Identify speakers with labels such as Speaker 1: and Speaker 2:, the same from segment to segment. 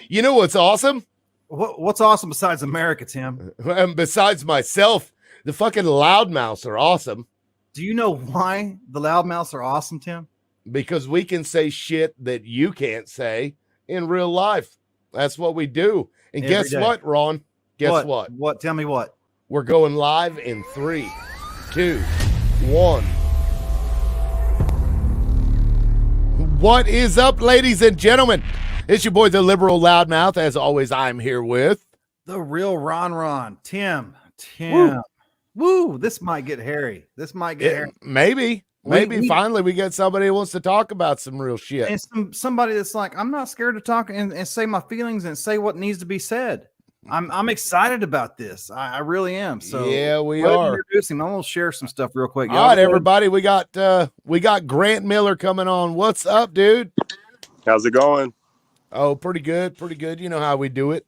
Speaker 1: You know what's awesome?
Speaker 2: What's awesome besides America, Tim?
Speaker 1: And besides myself, the fucking loudmouths are awesome
Speaker 2: Do you know why the loudmouths are awesome, Tim?
Speaker 1: because we can say shit that you can't say in real life. That's what we do. And
Speaker 2: Every
Speaker 1: guess
Speaker 2: day.
Speaker 1: what, Ron? Guess what?
Speaker 2: What? Tell me what.
Speaker 1: We're going live in 3, 2, 1. What is up, ladies and gentlemen? It's your boy, the liberal loudmouth. As always, I'm here with
Speaker 2: The real Ron. Tim.
Speaker 1: Woo.
Speaker 2: Woo. This might get hairy. Hairy.
Speaker 1: Maybe finally we get somebody who wants to talk about some real shit.
Speaker 2: And somebody that's like, I'm not scared to talk and say my feelings and say what needs to be said. I'm excited about this. I really am. So
Speaker 1: yeah, we are.
Speaker 2: Introduce him. I'm gonna share some stuff real quick.
Speaker 1: All right, everybody. We got Grant Miller coming on. What's up, dude?
Speaker 3: How's it going?
Speaker 1: Oh, pretty good. You know how we do it.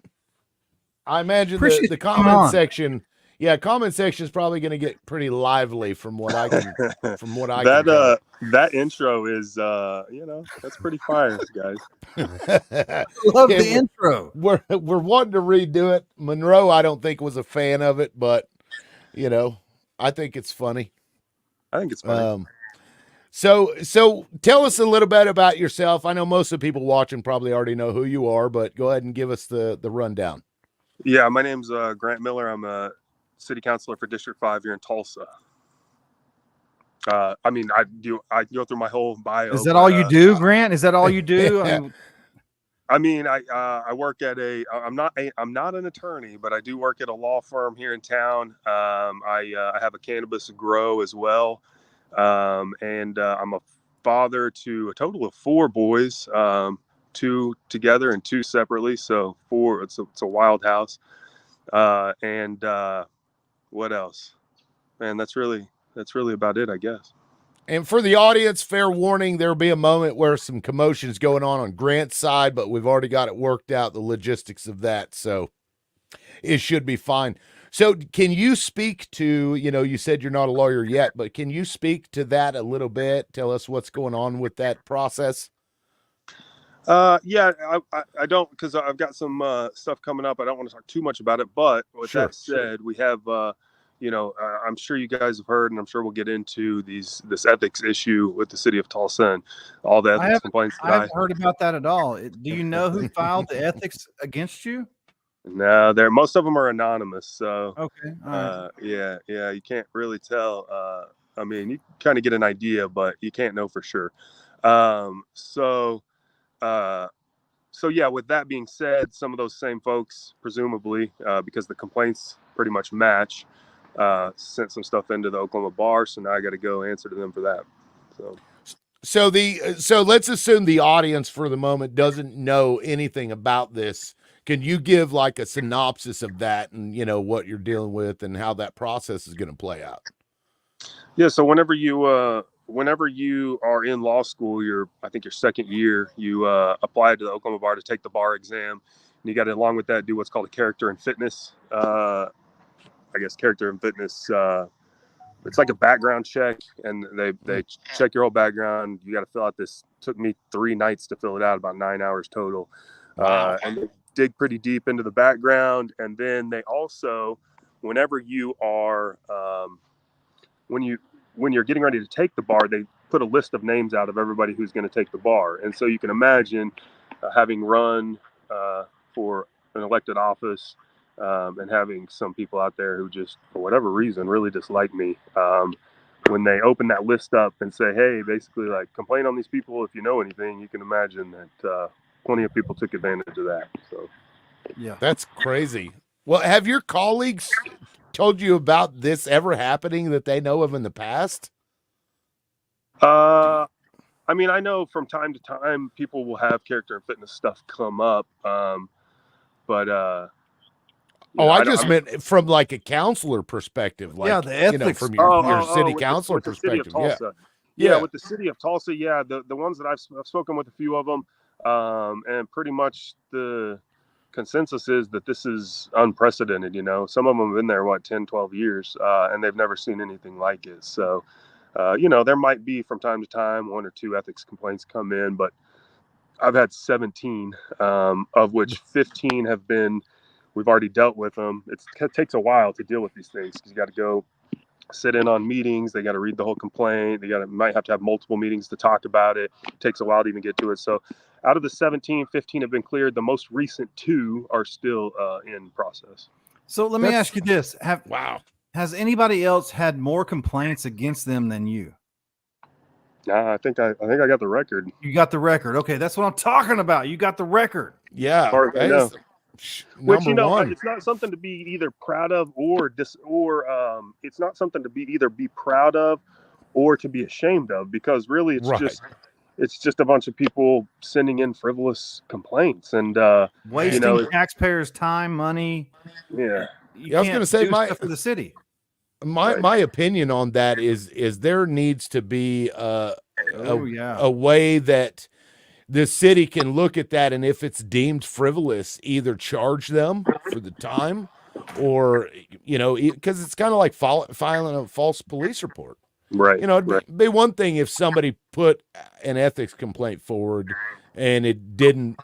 Speaker 1: I imagine the comment section. Yeah, comment section is probably going to get pretty lively from what I can.
Speaker 3: That intro is that's pretty fire, guys.
Speaker 2: Love the intro.
Speaker 1: We're wanting to redo it. Monroe, I don't think was a fan of it, but I think it's funny.
Speaker 3: I think it's funny.
Speaker 1: So tell us a little bit about yourself. I know most of the people watching probably already know who you are, but go ahead and give us the rundown.
Speaker 3: Yeah, my name's Grant Miller. I'm a city councilor for District 5 here in Tulsa. I go through my whole bio.
Speaker 2: Is that all you do, Grant? Is that all you do?
Speaker 3: I work at I'm not an attorney, but I do work at a law firm here in town. I have a cannabis grow as well. And I'm a father to a total of 4 boys, 2 together and 2 separately. So 4, it's a wild house. And what else? Man, that's really about it, I guess.
Speaker 1: And for the audience, fair warning, there'll be a moment where some commotion's going on Grant's side, but we've already got it worked out, the logistics of that. So it should be fine. So can you speak to, you said you're not a lawyer yet, but can you speak to that a little bit? Tell us what's going on with that process.
Speaker 3: Yeah, I don't, because I've got some stuff coming up. I don't want to talk too much about it, but with that said, we have, I'm sure you guys have heard, and I'm sure we'll get into this ethics issue with the city of Tulsa and all the ethics complaints.
Speaker 2: I haven't heard about that at all. Do you know who filed the ethics against you?
Speaker 3: No, most of them are anonymous. So
Speaker 2: okay, all right.
Speaker 3: Yeah, you can't really tell. I mean, you kind of get an idea, but you can't know for sure. So yeah, with that being said, some of those same folks, presumably, because the complaints pretty much match, sent some stuff into the Oklahoma bar. So now I got to go answer to them for that.
Speaker 1: So let's assume the audience for the moment doesn't know anything about this. Can you give like a synopsis of that and, what you're dealing with and how that process is going to play out?
Speaker 3: Yeah. So whenever you are in law school, I think your second year, you apply to the Oklahoma bar to take the bar exam. And you got to, along with that, do what's called a character and fitness. Character and fitness. It's like a background check, and they check your whole background. You got to fill out this. Took me 3 nights to fill it out, about 9 hours total.
Speaker 1: Wow.
Speaker 3: And they dig pretty deep into the background, and then they also, whenever you are, when you're getting ready to take the bar, they put a list of names out of everybody who's going to take the bar. And so you can imagine having run for an elected office and having some people out there who just, for whatever reason, really dislike me. When they open that list up and say, hey, basically like complain on these people if you know anything, you can imagine that plenty of people took advantage of that. So
Speaker 2: yeah,
Speaker 1: that's crazy. Well, have your colleagues told you about this ever happening that they know of in the past?
Speaker 3: I mean, I know from time to time people will have character and fitness stuff come up. But
Speaker 1: I just meant from like a counselor perspective, like
Speaker 2: the ethics
Speaker 1: from your city councilor perspective.
Speaker 3: Yeah, with the city of Tulsa, the ones that I've spoken with, a few of them, and pretty much the consensus is that this is unprecedented. Some of them have been there 10, 12 years, and they've never seen anything like it. So there might be from time to time 1 or 2 ethics complaints come in, but I've had 17, of which 15 have been, we've already dealt with them. It takes a while to deal with these things because you got to go sit in on meetings. They got to read the whole complaint. Might have to have multiple meetings to talk about it. It takes a while to even get to it. So out of the 17, 15 have been cleared. The most recent 2 are still in process.
Speaker 2: So let me ask you this.
Speaker 1: Wow.
Speaker 2: Has anybody else had more complaints against them than you?
Speaker 3: Nah, I think I got the record.
Speaker 2: You got the record. Okay, that's what I'm talking about. You got the record.
Speaker 1: Yeah.
Speaker 3: As far as I know. Which,
Speaker 1: Number one.
Speaker 3: it's not something to be either proud of or it's not something to be proud of or to be ashamed of, because really it's just a bunch of people sending in frivolous complaints and
Speaker 2: wasting taxpayers' time, money.
Speaker 3: Yeah.
Speaker 1: I was going to say
Speaker 2: stuff for the city.
Speaker 1: My opinion on that is there needs to be a way that the city can look at that, and if it's deemed frivolous, either charge them for the time or, because it's kind of like filing a false police report.
Speaker 3: Right.
Speaker 1: It'd be one thing if somebody put an ethics complaint forward and it didn't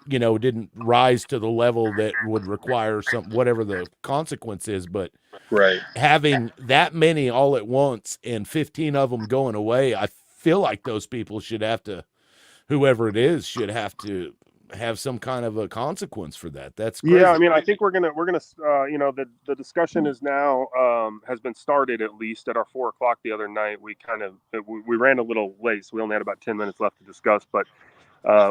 Speaker 1: rise to the level that would require whatever the consequence is. But having that many all at once and 15 of them going away, I feel like those people should have to, whoever it is, should have to have some kind of a consequence for that. That's crazy.
Speaker 3: Yeah, I mean, I think we're gonna the discussion is now has been started, at least at our 4:00 the other night. We ran a little late, so we only had about 10 minutes left to discuss, but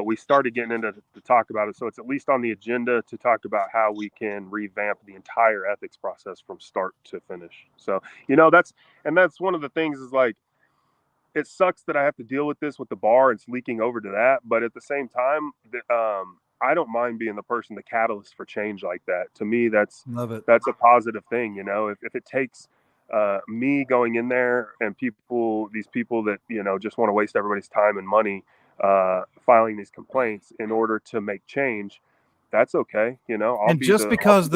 Speaker 3: we started getting into to talk about it. So it's at least on the agenda to talk about how we can revamp the entire ethics process from start to finish. So that's one of the things is like, it sucks that I have to deal with this with the bar. It's leaking over to that. But at the same time, I don't mind being the person, the catalyst for change like that. To me, that's a positive thing. If it takes me going in there and these people that, just want to waste everybody's time and money filing these complaints in order to make change, that's okay.
Speaker 2: Just because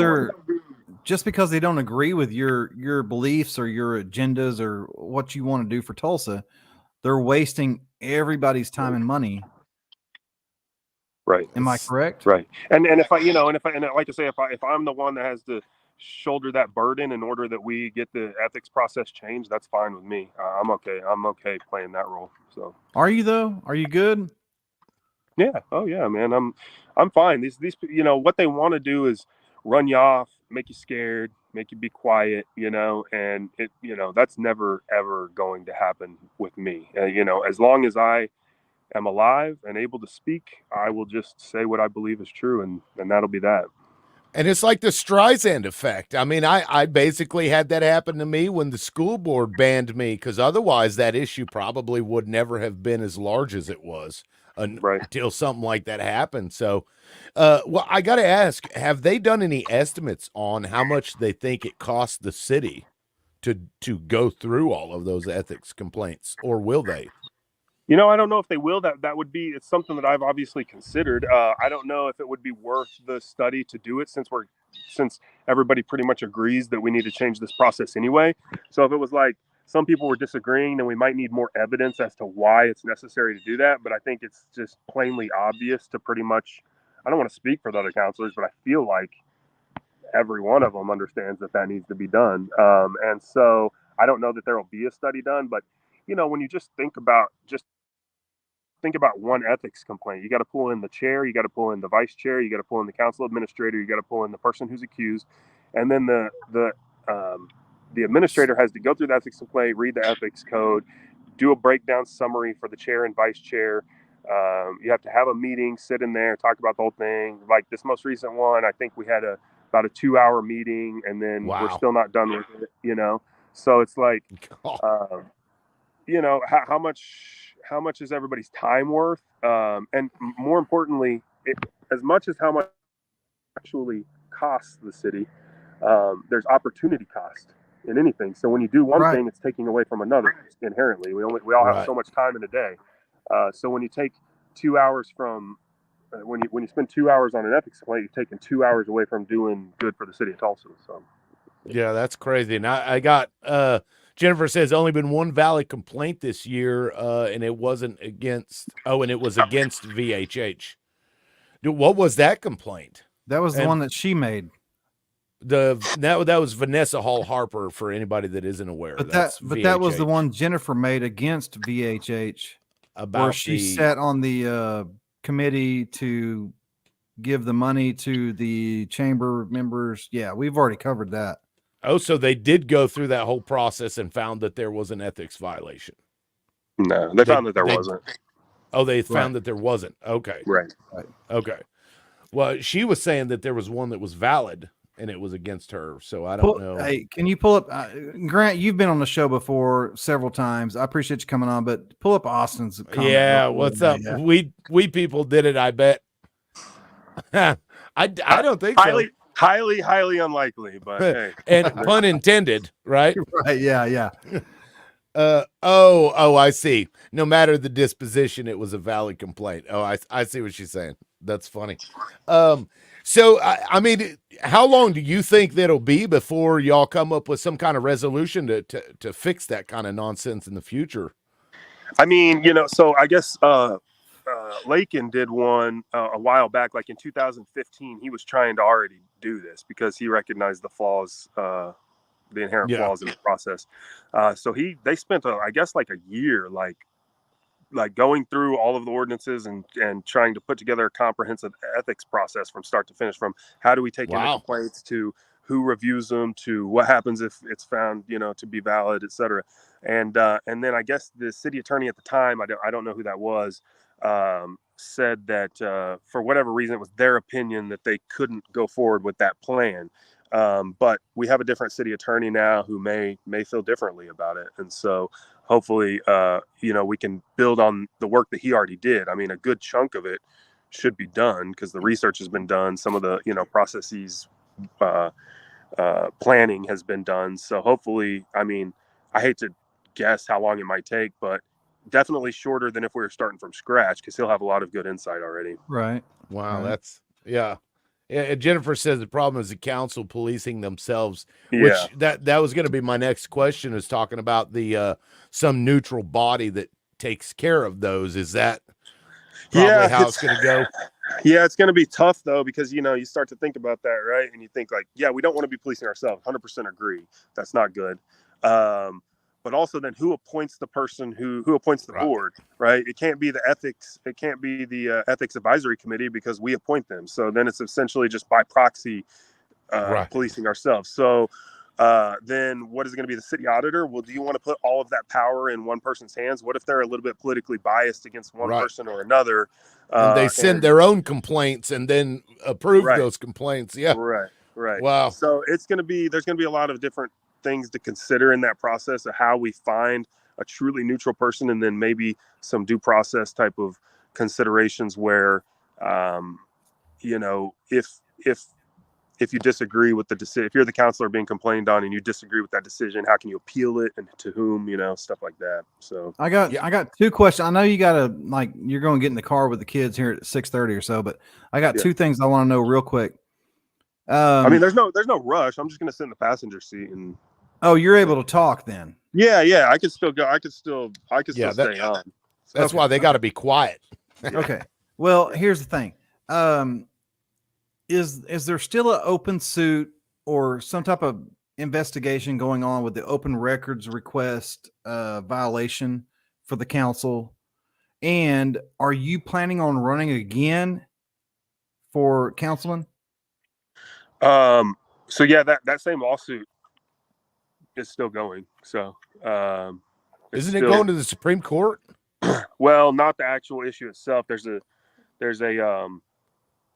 Speaker 2: they don't agree with your beliefs or your agendas or what you want to do for Tulsa, they're wasting everybody's time and money.
Speaker 3: Right.
Speaker 2: Am I correct?
Speaker 3: Right. And if I like to say, if I'm the one that has to shoulder that burden in order that we get the ethics process changed, that's fine with me. I'm okay. I'm okay playing that role. So.
Speaker 2: Are you though? Are you good?
Speaker 3: Yeah. Oh yeah, man. I'm fine. These what they want to do is run you off, make you scared, make you be quiet, and it, that's never ever going to happen with me. As long as I am alive and able to speak, I will just say what I believe is true, and that'll be that.
Speaker 1: And it's like the Streisand effect. I mean, I basically had that happen to me when the school board banned me, because otherwise that issue probably would never have been as large as it was until something like that happened. So, well, I got to ask, have they done any estimates on how much they think it costs the city to go through all of those ethics complaints, or will they?
Speaker 3: I don't know if they will. It's something that I've obviously considered. I don't know if it would be worth the study to do it, since everybody pretty much agrees that we need to change this process anyway. So if it was like some people were disagreeing, then we might need more evidence as to why it's necessary to do that. But I think it's just plainly obvious to pretty much, I don't want to speak for the other counselors, but I feel like every one of them understands that needs to be done. And so I don't know that there will be a study done, but when you just think about one ethics complaint, you got to pull in the chair, you got to pull in the vice chair, you got to pull in the council administrator, you got to pull in the person who's accused, and then the administrator has to go through the ethics complaint, read the ethics code, do a breakdown summary for the chair and vice chair. You have to have a meeting, sit in there, talk about the whole thing. Like this most recent one, I think we had about a 2-hour meeting, and then we're still not done with it. So it's like, how much is everybody's time worth? And more importantly, as much as how much actually costs the city, there's opportunity cost in anything. So when you do one thing, it's taking away from another inherently. We all have so much time in a day. So when you take 2 hours from when you spend 2 hours on an ethics complaint, you're taking 2 hours away from doing good for the city of Tulsa. So
Speaker 1: yeah, that's crazy. And I got Jennifer says only been one valid complaint this year, and it wasn't against. Oh, and it was against VHH. What was that complaint?
Speaker 2: That was the
Speaker 1: And
Speaker 2: one that she made.
Speaker 1: That was Vanessa Hall Harper, for anybody that isn't aware.
Speaker 2: But
Speaker 1: That's
Speaker 2: that was the
Speaker 1: VHH.
Speaker 2: one Jennifer made against VHH,
Speaker 1: About
Speaker 2: where she sat on the committee to give the money to the chamber members. Yeah, we've already covered that.
Speaker 1: Oh, so they did go through that whole process and found that there was an ethics violation.
Speaker 3: No, they found that there wasn't.
Speaker 1: Oh, they found that there wasn't. Okay.
Speaker 3: Right.
Speaker 1: Okay. Well, she was saying that there was one that was valid and it was against her. So I don't know.
Speaker 2: Hey, can you pull up Grant? You've been on the show before several times. I appreciate you coming on, but pull up Austin's comment.
Speaker 1: Yeah, what's up?
Speaker 2: Yeah.
Speaker 1: We people did it, I bet. I don't think so.
Speaker 3: Highly unlikely, but hey.
Speaker 1: And pun intended, right?
Speaker 2: Right, yeah.
Speaker 1: I see. No matter the disposition, it was a valid complaint. Oh, I see what she's saying. That's funny. So I mean, how long do you think that'll be before y'all come up with some kind of resolution to fix that kind of nonsense in the future?
Speaker 3: I mean, so I guess Lakin did one a while back, like in 2015. He was trying to already do this because he recognized the flaws, the inherent flaws in the process. So they spent, I guess, like a year, like going through all of the ordinances and trying to put together a comprehensive ethics process from start to finish, from how do we take in the complaints to who reviews them to what happens if it's found, to be valid, et cetera. And then I guess the city attorney at the time, I don't know who that was, said that for whatever reason, it was their opinion that they couldn't go forward with that plan. But we have a different city attorney now who may feel differently about it. And so hopefully, we can build on the work that he already did. I mean, a good chunk of it should be done because the research has been done. Some of the, processes, planning has been done. So hopefully, I mean, I hate to guess how long it might take, but definitely shorter than if we were starting from scratch because he'll have a lot of good insight already.
Speaker 2: Right.
Speaker 1: Wow.
Speaker 2: Right.
Speaker 1: That's, yeah. Jennifer says the problem is the council policing themselves,
Speaker 3: Yeah.
Speaker 1: which that was going to be my next question, is talking about the some neutral body that takes care of those. Is that probably how it's going to go?
Speaker 3: Yeah, it's going to be tough though, because, you start to think about that, right? And you think like, yeah, we don't want to be policing ourselves. 100% agree. That's not good. But also then who appoints the person who appoints the board, right? It can't be the ethics advisory committee because we appoint them. So then it's essentially just by proxy policing ourselves. So then what is going to be the city auditor? Well, do you want to put all of that power in one person's hands? What if they're a little bit politically biased against one person or another?
Speaker 1: And they send their own complaints and then approve those complaints. Yeah.
Speaker 3: Right.
Speaker 1: Wow.
Speaker 3: So there's going to be a lot of different things to consider in that process of how we find a truly neutral person, and then maybe some due process type of considerations where, if you disagree with the decision, if you're the counselor being complained on and you disagree with that decision, how can you appeal it and to whom, stuff like that. So
Speaker 2: I got two questions. I know you gotta you're going to get in the car with the kids here at 6:30 or so, but I got two things I want to know real quick.
Speaker 3: I mean, there's no rush. I'm just going to sit in the passenger seat and.
Speaker 2: Oh, you're able to talk then?
Speaker 3: Yeah. I could still go. I could still stay on.
Speaker 1: That's why they got to be quiet.
Speaker 2: Okay. Well, here's the thing. Is there still an open suit or some type of investigation going on with the open records request violation for the council? And are you planning on running again for councilman?
Speaker 3: So yeah, that same lawsuit is still going. So
Speaker 1: isn't it going to the Supreme Court?
Speaker 3: Well, not the actual issue itself. There's a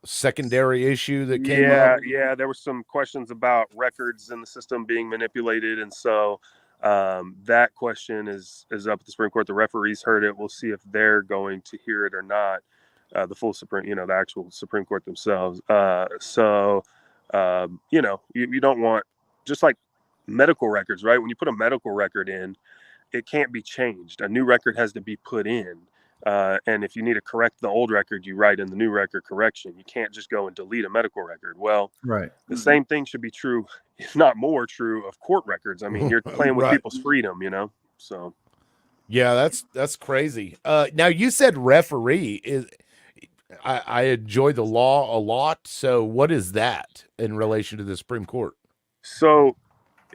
Speaker 1: secondary issue that came up.
Speaker 3: Yeah, there were some questions about records in the system being manipulated, and so that question is up at the Supreme Court. The referees heard it. We'll see if they're going to hear it or not. The full Supreme, the actual Supreme Court themselves. You don't want, just like medical records, right? When you put a medical record in, it can't be changed. A new record has to be put in. And if you need to correct the old record, you write in the new record correction. You can't just go and delete a medical record. Well, the same thing should be true, if not more true, of court records. I mean, you're playing with people's freedom, so.
Speaker 1: Yeah, that's crazy. Now you said referee. I enjoy the law a lot. So what is that in relation to the Supreme Court?
Speaker 3: So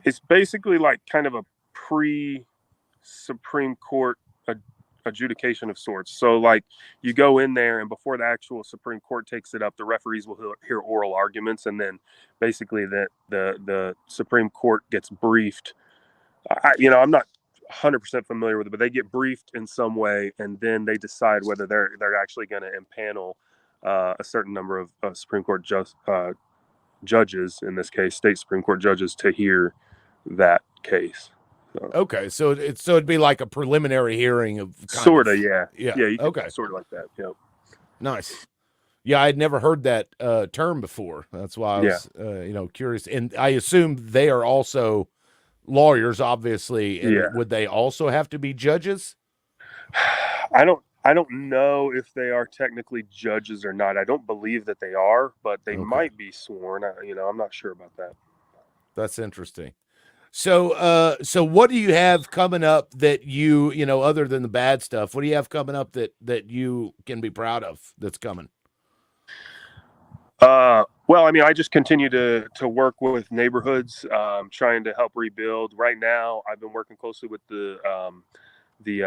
Speaker 3: it's basically like kind of a pre-Supreme Court adjudication of sorts. So like you go in there, and before the actual Supreme Court takes it up, the referees will hear oral arguments, and then basically the Supreme Court gets briefed. I'm not 100% familiar with it, but they get briefed in some way, and then they decide whether they're actually going to impanel a certain number of Supreme Court judges, in this case, state Supreme Court judges, to hear that case. So.
Speaker 1: Okay, so it'd be like a preliminary hearing of
Speaker 3: sort of, yeah.
Speaker 1: Yeah.
Speaker 3: You
Speaker 1: okay.
Speaker 3: can sort of like that. Yeah.
Speaker 1: Nice. Yeah, I'd never heard that term before. That's why I was, curious. And I assume they are also lawyers, obviously. And would they also have to be judges?
Speaker 3: I don't know if they are technically judges or not. I don't believe that they are, but they might be sworn. I'm not sure about that.
Speaker 1: That's interesting. So what do you have coming up that you other than the bad stuff? What do you have coming up that you can be proud of that's coming?
Speaker 3: Well, I mean, I just continue to work with neighborhoods, trying to help rebuild. Right now, I've been working closely with the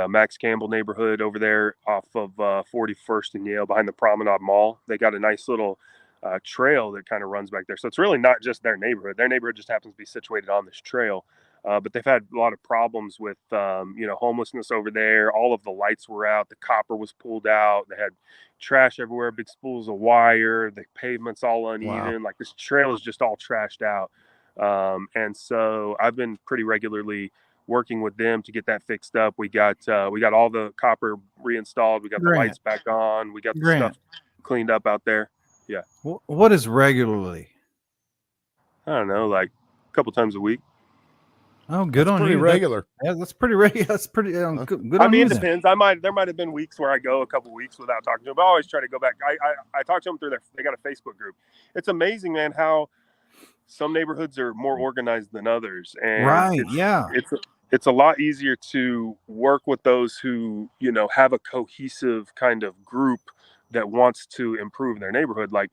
Speaker 3: Max Campbell neighborhood over there off of 41st and Yale behind the Promenade Mall. They got a nice little trail that kind of runs back there. So it's really not just their neighborhood. Their neighborhood just happens to be situated on this trail. But they've had a lot of problems with, homelessness over there. All of the lights were out. The copper was pulled out. They had trash everywhere, big spools of wire. The pavement's all uneven. Wow. Like this trail is just all trashed out. And so I've been pretty regularly working with them to get that fixed up. We got all the copper reinstalled. We got the lights back on. We got the stuff cleaned up out there. Yeah.
Speaker 2: What is regularly?
Speaker 3: I don't know, like a couple times a week.
Speaker 2: Oh, good on you.
Speaker 1: Pretty regular.
Speaker 2: That's pretty regular. That's pretty good.
Speaker 3: I mean, it depends. There might have been weeks where I go a couple weeks without talking to them. But I always try to go back. I talk to them through they got a Facebook group. It's amazing, man, how some neighborhoods are more organized than others. And it's a lot easier to work with those who, have a cohesive kind of group that wants to improve their neighborhood. Like,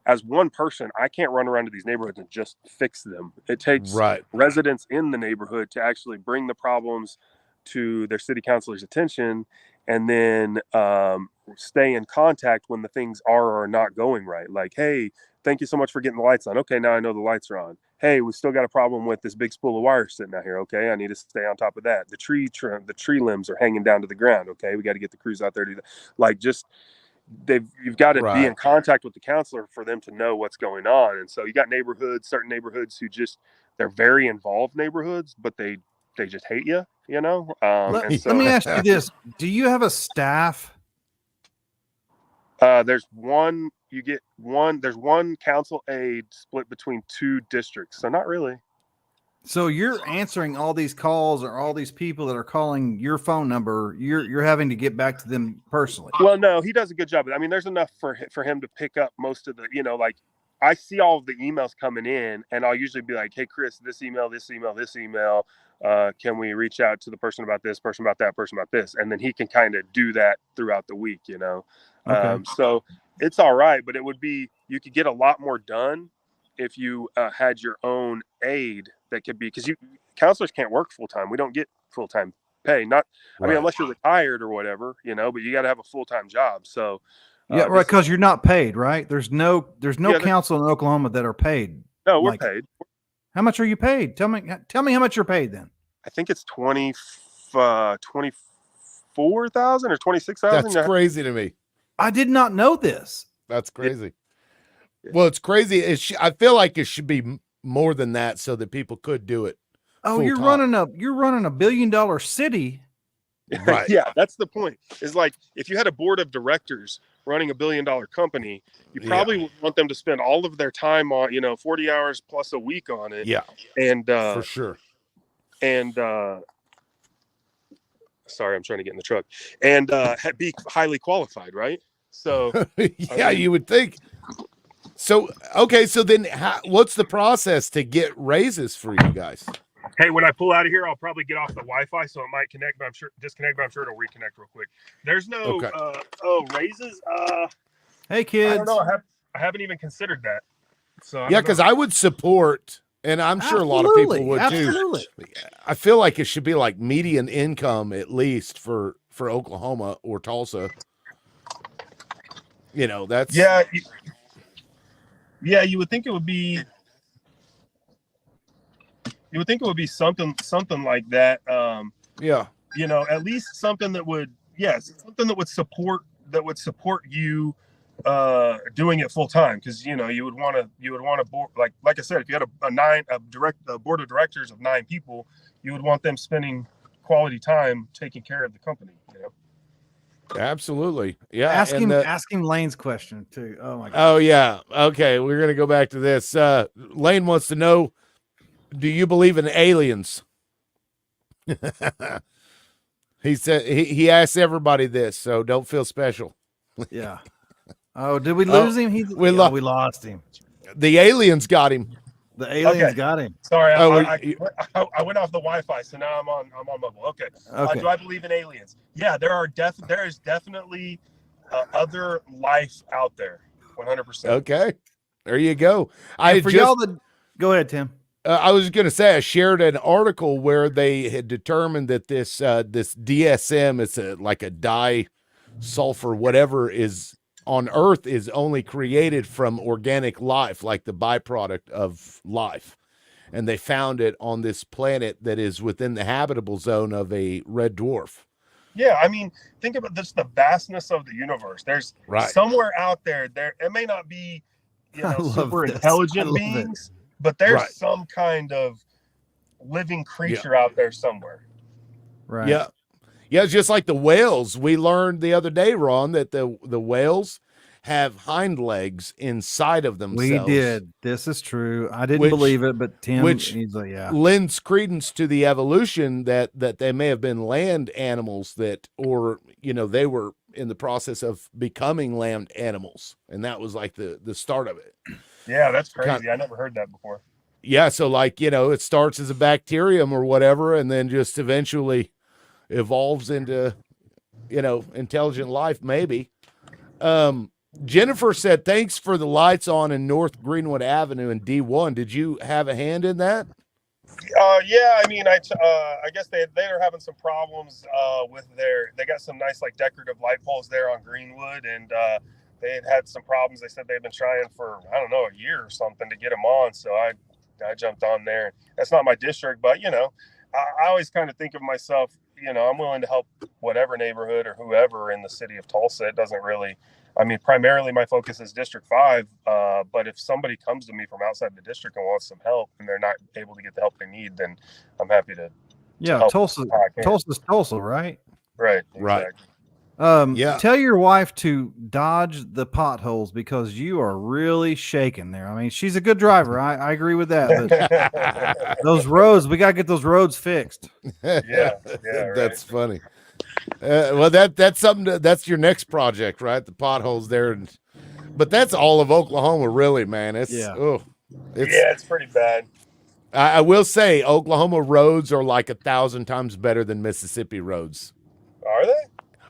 Speaker 3: as one person, I can't run around to these neighborhoods and just fix them. It takes residents in the neighborhood to actually bring the problems to their city councilor's attention, and then stay in contact when the things are or are not going right. Like, hey, thank you so much for getting the lights on. Okay, now I know the lights are on. Hey, we still got a problem with this big spool of wire sitting out here. Okay, I need to stay on top of that. The tree limbs are hanging down to the ground. Okay, we got to get the crews out there to do that. Like, you've got to be in contact with the counselor for them to know what's going on. And so you got certain neighborhoods who they're very involved neighborhoods, but they just hate you,
Speaker 2: Let me ask you this. Do you have a staff?
Speaker 3: There's one council aide split between two districts. So not really.
Speaker 2: So you're answering all these calls, or all these people that are calling your phone number. You're having to get back to them personally.
Speaker 3: Well, no, he does a good job. I mean, there's enough for him to pick up most of the, like I see all of the emails coming in, and I'll usually be like, hey, Chris, this email. Can we reach out to the person about this, person about that, person about this? And then he can kind of do that throughout the week, Okay. So it's all right, but you could get a lot more done if you had your own aide that could be, because counselors can't work full-time. We don't get full-time pay. I mean, unless you're retired or whatever, but you got to have a full-time job. So
Speaker 2: because you're not paid, right? There's no council in Oklahoma that are paid.
Speaker 3: No, we're paid.
Speaker 2: How much are you paid? Tell me how much you're paid then.
Speaker 3: I think it's 24,000 or 26,000.
Speaker 1: That's crazy to me.
Speaker 2: I did not know this.
Speaker 1: That's crazy. Yeah. Well, it's crazy. I feel like it should be more than that so that people could do it.
Speaker 2: Oh, you're running a $1 billion city.
Speaker 1: Right.
Speaker 3: Yeah, that's the point. Is like, if you had a board of directors running $1 billion company, you probably would want them to spend all of their time on, 40 hours plus a week on it.
Speaker 1: Yeah.
Speaker 3: And
Speaker 1: for sure.
Speaker 3: And sorry, I'm trying to get in the truck. And be highly qualified, right? So
Speaker 1: you would think. So okay, so then what's the process to get raises for you guys?
Speaker 3: Hey, when I pull out of here, I'll probably get off the Wi-Fi, so it might connect, but disconnect, but I'm sure it'll reconnect real quick. There's no raises.
Speaker 2: Hey,
Speaker 3: I
Speaker 2: kids.
Speaker 3: don't know. I haven't even considered that. So
Speaker 1: Yeah, because I would support, and I'm sure a lot of people would
Speaker 2: Absolutely.
Speaker 1: too. I feel like it should be like median income at least for Oklahoma or Tulsa. You know, that's
Speaker 3: yeah, yeah. You would think it would be. You would think it would be something like that.
Speaker 1: yeah,
Speaker 3: You know, at least something that would, yes, something that would support you doing it full time, because you know you would want to board, like I said, if you had a board of directors of 9 people, you would want them spending quality time taking care of the company, you know.
Speaker 1: absolutely. Yeah,
Speaker 2: Ask him Lane's question too. Oh my god.
Speaker 1: oh yeah. Okay, we're gonna go back to this. Lane wants to know, do you believe in aliens? He said he asked everybody this, so don't feel special.
Speaker 2: Yeah. Oh, did we lose him?
Speaker 1: We
Speaker 2: lost him.
Speaker 1: The aliens got him.
Speaker 2: The aliens
Speaker 3: Okay.
Speaker 2: got him.
Speaker 3: Sorry,
Speaker 1: Oh,
Speaker 3: I went off the Wi-Fi, so now I'm on mobile. Okay.
Speaker 2: Okay.
Speaker 3: Do I believe in aliens? Yeah, there is definitely other life out there. 100%.
Speaker 1: Okay, there you go.
Speaker 2: Go ahead, Tim.
Speaker 1: I was going to say, I shared an article where they had determined that this DSM is like a sulfur, whatever is on Earth, is only created from organic life, like the byproduct of life. And they found it on this planet that is within the habitable zone of a red dwarf.
Speaker 3: Yeah, I mean, think about this: the vastness of the universe. There's somewhere out there. It may not be, super intelligent beings, but there's some kind of living creature out there somewhere.
Speaker 2: Right.
Speaker 1: Yeah. Yeah, it's just like the whales. We learned the other day, Ron, that the whales have hind legs inside of themselves.
Speaker 2: We did. This is true. I didn't believe it, but Tim, he's like, yeah,
Speaker 1: lends credence to the evolution that they may have been land animals or they were in the process of becoming land animals, and that was like the start of it.
Speaker 3: Yeah, that's crazy. I never heard that before.
Speaker 1: Yeah, so like it starts as a bacterium or whatever, and then just eventually evolves into intelligent life, maybe. Jennifer said, thanks for the lights on in North Greenwood Avenue and D1. Did you have a hand in that?
Speaker 3: Yeah, I mean, I guess they are having some problems they got some nice like decorative light poles there on Greenwood, and they had some problems. They said they've been trying for, I don't know, a year or something to get them on. So I jumped on there. That's not my district, but I always kind of think of myself, I'm willing to help whatever neighborhood or whoever in the city of Tulsa. It doesn't really, I mean, primarily my focus is District 5. But if somebody comes to me from outside the district and wants some help and they're not able to get the help they need, then I'm happy to.
Speaker 2: Yeah. Tulsa's Tulsa, right?
Speaker 3: Right.
Speaker 1: Right.
Speaker 3: Exactly.
Speaker 2: Tell your wife to dodge the potholes because you are really shaking there. I mean, she's a good driver. I agree with that. But those roads, we got to get those roads fixed.
Speaker 3: Yeah.
Speaker 1: That's funny. Well, that's something that's your next project, right? The potholes there. But that's all of Oklahoma, really, man. It's
Speaker 3: pretty bad.
Speaker 1: I will say Oklahoma roads are like 1,000 times better than Mississippi roads.
Speaker 3: Are they?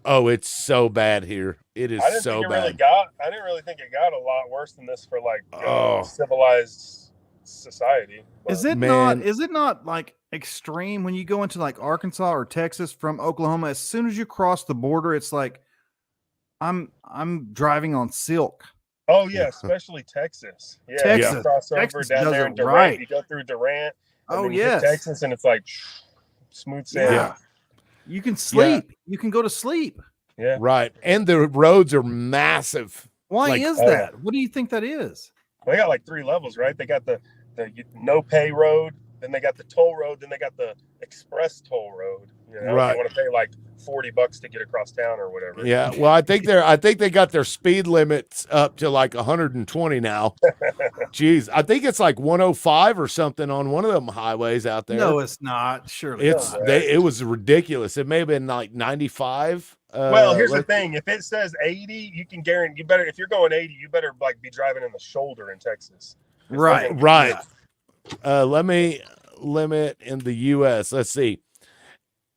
Speaker 1: Oh, it's so bad here. It is so bad.
Speaker 3: I didn't really think it got a lot worse than this for like civilized society. But.
Speaker 2: Is it not like extreme when you go into like Arkansas or Texas from Oklahoma? As soon as you cross the border, it's like I'm driving on silk.
Speaker 3: Oh yeah, especially Texas. Yeah,
Speaker 2: Texas.
Speaker 3: You cross over
Speaker 2: Texas
Speaker 3: down there in Durant.
Speaker 2: Right.
Speaker 3: You go through Durant.
Speaker 2: Oh
Speaker 3: yes, Texas, and it's like smooth sailing.
Speaker 2: Yeah. You can sleep. Yeah. You can go to sleep.
Speaker 3: Yeah.
Speaker 1: Right. And the roads are massive.
Speaker 2: Why is that? Yeah. What do you think that is?
Speaker 3: They got like 3 levels, right? They got the no pay road, then they got the toll road, then they got the express toll road.
Speaker 1: Right.
Speaker 3: You want to pay like $40 to get across town or whatever.
Speaker 1: Yeah. Well, I think they got their speed limits up to like 120 now. Jeez. I think it's like 105 or something on one of them highways out there.
Speaker 2: No, it's not. Surely
Speaker 1: it was ridiculous. It may have been like 95.
Speaker 3: Well, here's the thing. If it says 80, you can guarantee if you're going 80, you better like be driving in the shoulder in Texas.
Speaker 1: Right. Let me limit in the US. Let's see.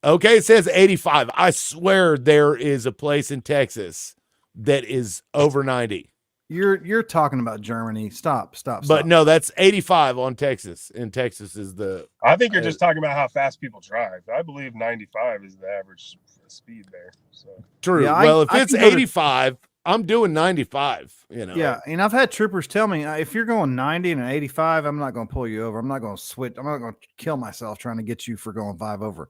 Speaker 1: Okay, it says 85. I swear there is a place in Texas that is over 90.
Speaker 2: You're talking about Germany. Stop.
Speaker 1: But no, that's 85 on Texas. And Texas is the.
Speaker 3: I think you're just talking about how fast people drive. I believe 95 is the average speed there. So
Speaker 1: True.
Speaker 2: Yeah,
Speaker 1: well, if
Speaker 2: I
Speaker 1: it's
Speaker 2: can go to-
Speaker 1: 85, I'm doing 95. You know.
Speaker 2: Yeah, and I've had troopers tell me if you're going 90 and an 85, I'm not going to pull you over. I'm not going to switch. I'm not going to kill myself trying to get you for going 5 over.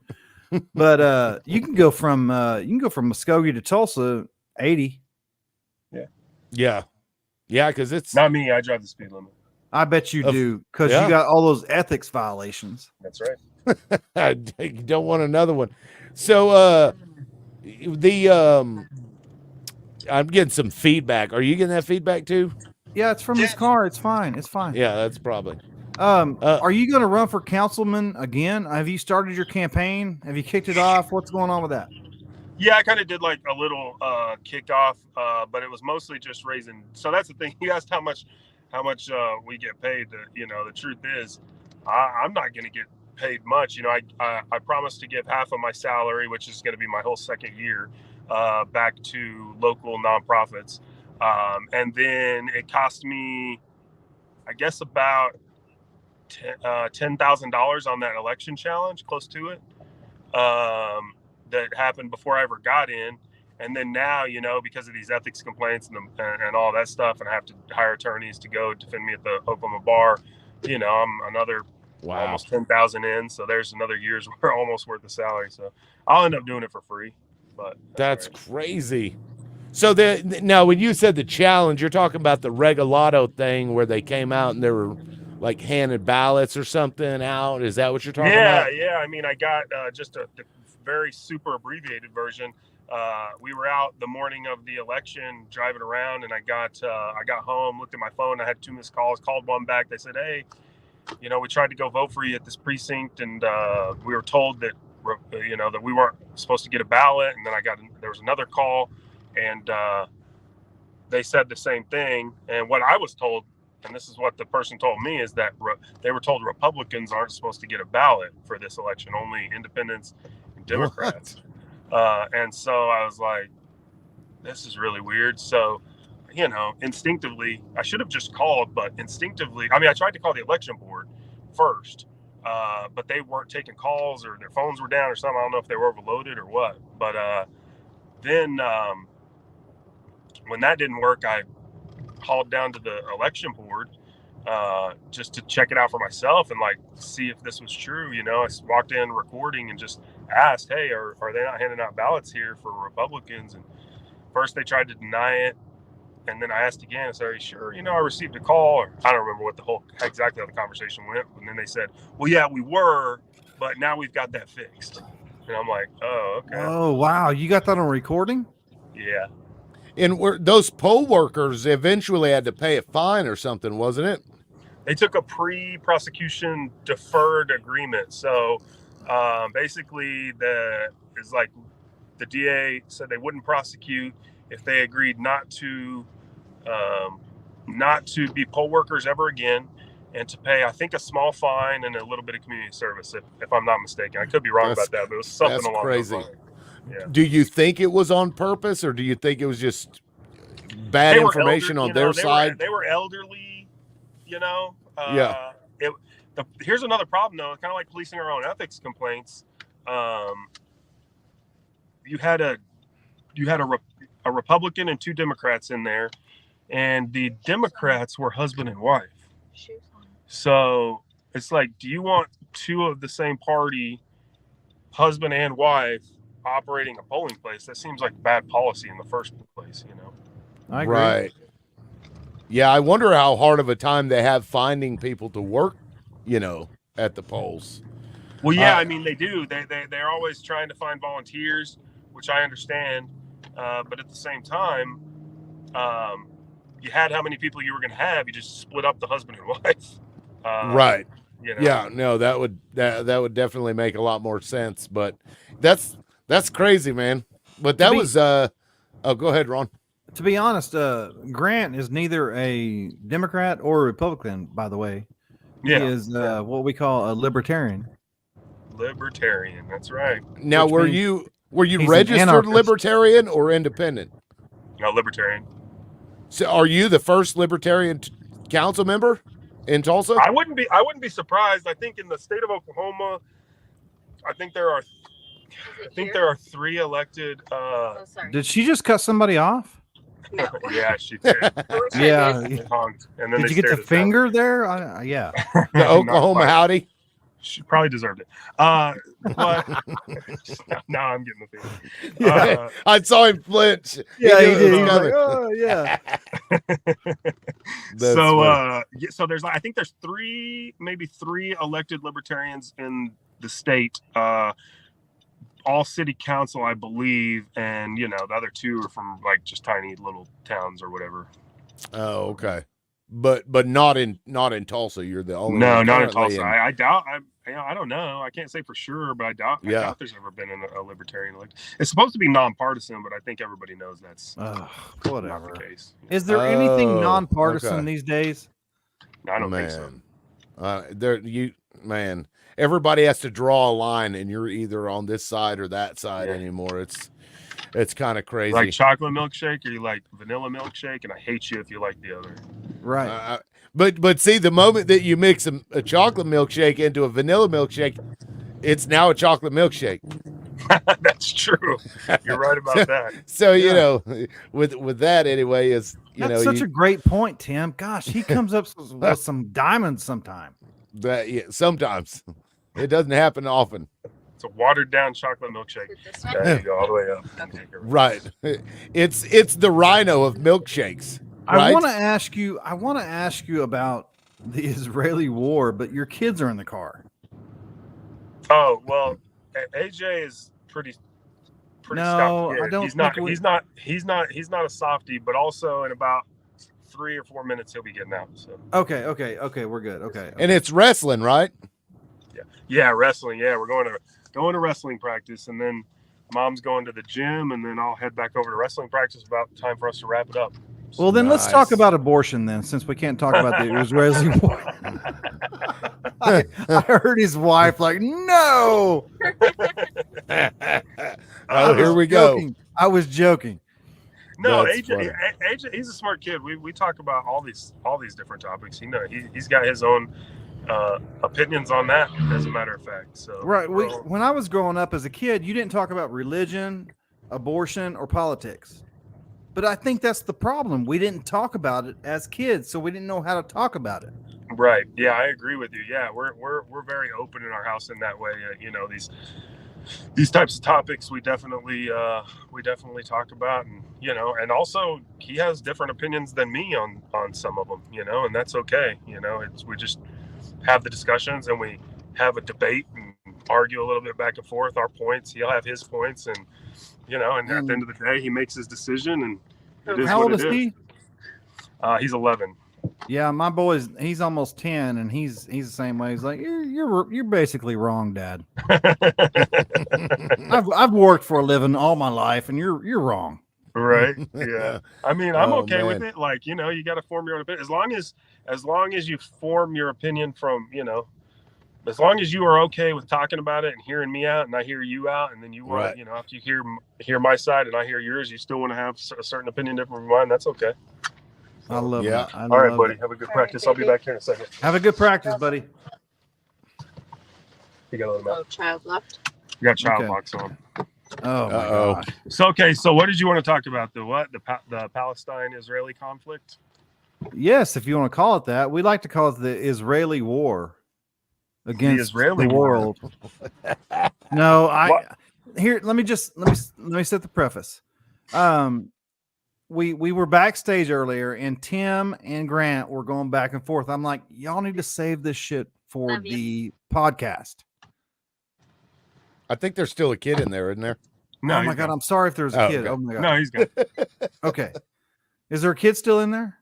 Speaker 2: But you can go from Muskogee to Tulsa 80.
Speaker 1: Yeah. Yeah, because it's
Speaker 3: not me. I drive the speed limit.
Speaker 2: I bet you
Speaker 1: Of-
Speaker 2: do, because
Speaker 1: yeah.
Speaker 2: you got all those ethics violations.
Speaker 3: That's right.
Speaker 1: I don't want another one. So I'm getting some feedback. Are you getting that feedback too?
Speaker 2: Yeah, it's from his car. It's fine. It's fine.
Speaker 1: Yeah, that's probably.
Speaker 2: Are you going to run for councilman again? Have you started your campaign? Have you kicked it off? What's going on with that?
Speaker 3: Yeah, I kind of did like a little kickoff, but it was mostly just raising. So that's the thing. You asked how much we get paid. The truth is, I'm not going to get paid much. I promised to give half of my salary, which is going to be my whole second year, back to local nonprofits, and then it cost me, I guess, about $10,000 on that election challenge, close to it. That happened before I ever got in, and then now, because of these ethics complaints and all that stuff, and I have to hire attorneys to go defend me at the Oklahoma bar. I'm another almost 10,000 in, so there's another year's almost worth of salary. So I'll end up doing it for free. But
Speaker 1: that's crazy. So now, when you said the challenge, you're talking about the Regalato thing where they came out and they were like handed ballots or something out. Is that what you're talking about?
Speaker 3: Yeah. I mean, I got just the very super abbreviated version. We were out the morning of the election driving around, and I got home, looked at my phone. I had 2 missed calls, called one back. They said, hey, we tried to go vote for you at this precinct, and we were told that, that we weren't supposed to get a ballot. And then there was another call, and they said the same thing. And what I was told, and this is what the person told me, is that they were told Republicans aren't supposed to get a ballot for this election, only independents and Democrats. And so I was like, this is really weird. So, instinctively, I should have just called, but instinctively, I tried to call the election board first, but they weren't taking calls, or their phones were down or something. I don't know if they were overloaded or what. But then when that didn't work, I called down to the election board just to check it out for myself and see if this was true. I walked in recording and just asked, hey, are they not handing out ballots here for Republicans? And first they tried to deny it, and then I asked again. I said, are you sure? I received a call, or I don't remember what exactly how the conversation went. And then they said, well, yeah, we were, but now we've got that fixed. And I'm like, oh, okay.
Speaker 2: Oh, wow. You got that on recording?
Speaker 3: Yeah.
Speaker 1: And those poll workers eventually had to pay a fine or something, wasn't it?
Speaker 3: They took a pre-prosecution deferred agreement. So basically, the DA said they wouldn't prosecute if they agreed not to be poll workers ever again, and to pay, I think, a small fine and a little bit of community service, if I'm not mistaken. I could be wrong about that, but it was something along those lines. Yeah.
Speaker 1: Do you think it was on purpose, or do you think it was just bad information on their side?
Speaker 3: They were elderly,
Speaker 1: Yeah.
Speaker 3: Here's another problem, though. Kind of like policing our own ethics complaints. You had a Republican and 2 Democrats in there, and the Democrats were husband and wife. So it's like, do you want 2 of the same party, husband and wife, operating a polling place? That seems like bad policy in the first place,
Speaker 2: I agree.
Speaker 1: Right. Yeah, I wonder how hard of a time they have finding people to work, at the polls.
Speaker 3: Well, yeah, they do. They're always trying to find volunteers, which I understand. But at the same time, you had how many people you were going to have. You just split up the husband and wife.
Speaker 1: Right. Yeah, no, that would definitely make a lot more sense. But that's crazy, man. But that was go ahead, Ron.
Speaker 2: To be honest, Grant is neither a Democrat or a Republican, by the way.
Speaker 3: Yeah.
Speaker 2: He is what we call a libertarian.
Speaker 3: Libertarian, that's right.
Speaker 1: Now,
Speaker 2: Which
Speaker 1: were
Speaker 2: means
Speaker 1: you
Speaker 2: he's an
Speaker 1: registered
Speaker 2: anarchist.
Speaker 1: libertarian or independent?
Speaker 3: No, libertarian.
Speaker 1: So, are you the first libertarian council member in Tulsa?
Speaker 3: I wouldn't be surprised. I think in the state of Oklahoma, I think there are 3 elected.
Speaker 2: Did she just cut somebody off?
Speaker 4: No.
Speaker 3: Yeah, she did.
Speaker 2: Yeah.
Speaker 3: They honked, and then
Speaker 2: Did
Speaker 3: they
Speaker 2: you get the
Speaker 3: stared us down.
Speaker 2: finger there? Yeah.
Speaker 1: The Oklahoma howdy.
Speaker 3: She probably deserved it. But now I'm getting the feeling.
Speaker 1: Yeah, I saw him flinch.
Speaker 2: Yeah, he
Speaker 1: knew it
Speaker 2: did.
Speaker 1: was
Speaker 2: He was like,
Speaker 1: coming.
Speaker 2: oh, yeah.
Speaker 1: That's
Speaker 3: So
Speaker 1: funny.
Speaker 3: so there's I think there's maybe three elected libertarians in the state. All city council, I believe, and the other 2 are from like just tiny little towns or whatever.
Speaker 1: Oh, okay. But not in Tulsa. You're the only
Speaker 3: No,
Speaker 1: one
Speaker 3: not in
Speaker 1: currently
Speaker 3: Tulsa. I doubt. I don't know. I can't say for sure, but I doubt there's ever been a libertarian elect. It's supposed to be nonpartisan, but I think everybody knows that's
Speaker 2: Whatever.
Speaker 3: not the case.
Speaker 2: Is there anything
Speaker 1: Oh,
Speaker 2: nonpartisan
Speaker 1: okay.
Speaker 2: these days?
Speaker 3: No, I don't think so.
Speaker 1: Everybody has to draw a line, and you're either on this side or that side
Speaker 3: Yeah.
Speaker 1: anymore. It's kind of crazy.
Speaker 3: Like chocolate milkshake, or you like vanilla milkshake, and I hate you if you like the other.
Speaker 2: Right.
Speaker 1: But see, the moment that you mix a chocolate milkshake into a vanilla milkshake, it's now a chocolate milkshake.
Speaker 3: That's true. You're right about that.
Speaker 1: So
Speaker 2: Yeah.
Speaker 1: with that anyway, is
Speaker 2: That's such a great point, Tim. Gosh, he comes up with some diamonds sometime.
Speaker 1: Sometimes it doesn't happen often.
Speaker 3: It's a watered down chocolate milkshake.
Speaker 4: This one?
Speaker 3: There you go, all the way up.
Speaker 1: Right. It's the rhino of milkshakes. Right?
Speaker 2: I want to ask you about the Israeli war, but your kids are in the car.
Speaker 3: Oh well, AJ is pretty
Speaker 2: No,
Speaker 3: stout.
Speaker 2: I don't
Speaker 3: He's not.
Speaker 2: think we-
Speaker 3: He's not a softie. But also in about 3 or 4 minutes he'll be getting out. So
Speaker 2: Okay, we're good. Okay.
Speaker 1: And it's wrestling, right?
Speaker 3: yeah, wrestling. Yeah, we're going to wrestling practice, and then Mom's going to the gym, and then I'll head back over to wrestling practice. About time for us to wrap it up.
Speaker 2: Well, then let's
Speaker 1: Nice.
Speaker 2: talk about abortion then, since we can't talk about the Israeli war. I heard his wife like, no.
Speaker 1: Oh, here we go.
Speaker 2: I was joking.
Speaker 3: No,
Speaker 1: That's
Speaker 3: AJ, he's a smart kid. We talk about all these different topics. He's got his own opinions on that, as a matter of fact. So
Speaker 2: Right. When I was growing up as a kid, you didn't talk about religion, abortion, or politics. But I think that's the problem. We didn't talk about it as kids, so we didn't know how to talk about it.
Speaker 3: right, yeah, I agree with you. Yeah, we're very open in our house in that way. These types of topics we definitely talk about, and and also he has different opinions than me on some of them, and that's okay. We just have the discussions, and we have a debate and argue a little bit back and forth our points. He'll have his points, and and at the end of the day he makes his decision, and it is
Speaker 2: How
Speaker 3: what
Speaker 2: old
Speaker 3: it
Speaker 2: is he?
Speaker 3: He's 11.
Speaker 2: Yeah, my he's almost 10, and he's the same way. He's like, you're basically wrong, Dad. I've worked for a living all my life, and you're wrong.
Speaker 3: Right. Yeah. I mean, I'm
Speaker 1: Oh,
Speaker 3: okay with
Speaker 1: man.
Speaker 3: it. Like, you got to form your own opinion. As long as you form your opinion from, as long as you are okay with talking about it and hearing me out, and I hear you out, and then you want,
Speaker 1: Right.
Speaker 3: after you hear my side and I hear yours, you still want to have a certain opinion different from mine. That's okay.
Speaker 2: I love
Speaker 1: Yeah.
Speaker 2: it.
Speaker 3: All right, buddy. Have a good practice. I'll be back here in a second.
Speaker 2: Have a good practice, buddy.
Speaker 3: You got a little
Speaker 4: Oh, child left.
Speaker 3: You got child
Speaker 2: Okay.
Speaker 3: locks on.
Speaker 2: Oh my
Speaker 1: Uh-oh.
Speaker 2: God.
Speaker 3: So what did you want to talk about? The Palestine-Israeli conflict?
Speaker 2: Yes, if you want to call it that. We like to call it the Israeli war against
Speaker 3: Israeli
Speaker 2: the
Speaker 3: war.
Speaker 2: world. No,
Speaker 3: What?
Speaker 2: here. Let me set the preface. We were backstage earlier, and Tim and Grant were going back and forth. I'm like, y'all need to save this shit for
Speaker 4: Love you.
Speaker 2: the podcast.
Speaker 1: I think there's still a kid in there, isn't there?
Speaker 3: No,
Speaker 2: oh my
Speaker 3: he's
Speaker 2: God,
Speaker 3: gone.
Speaker 2: I'm sorry if there's a
Speaker 1: Oh,
Speaker 2: kid.
Speaker 1: okay.
Speaker 2: Oh my God.
Speaker 3: No, he's good.
Speaker 2: Okay. Is there a kid still in there?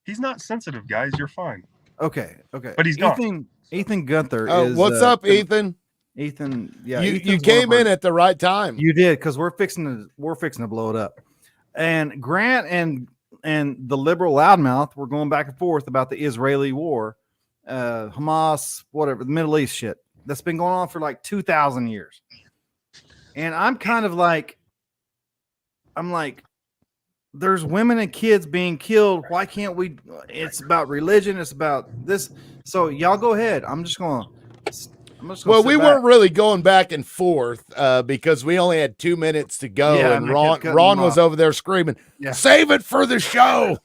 Speaker 3: He's not sensitive, guys. You're fine.
Speaker 2: Okay.
Speaker 3: But he's gone.
Speaker 2: Ethan Gunther
Speaker 1: Oh,
Speaker 2: is.
Speaker 1: what's up, Ethan?
Speaker 2: Ethan, yeah,
Speaker 1: you
Speaker 2: Ethan's
Speaker 1: came
Speaker 2: one of
Speaker 1: in
Speaker 2: our-
Speaker 1: at the right time.
Speaker 2: You did, because we're fixing to blow it up. And Grant and the liberal loudmouth were going back and forth about the Israeli war, Hamas, whatever, the Middle East shit that's been going on for like 2,000 years. And I'm kind of like, there's women and kids being killed. Why can't we? It's about religion. It's about this. So y'all go ahead. I'm just gonna.
Speaker 1: Well, we
Speaker 2: sit back.
Speaker 1: weren't really going back and forth because we only had 2 minutes to go,
Speaker 2: Yeah,
Speaker 1: and
Speaker 2: and I kept cutting
Speaker 1: Ron
Speaker 2: them
Speaker 1: was
Speaker 2: off.
Speaker 1: over there screaming,
Speaker 2: Yeah.
Speaker 1: "Save it for the show!"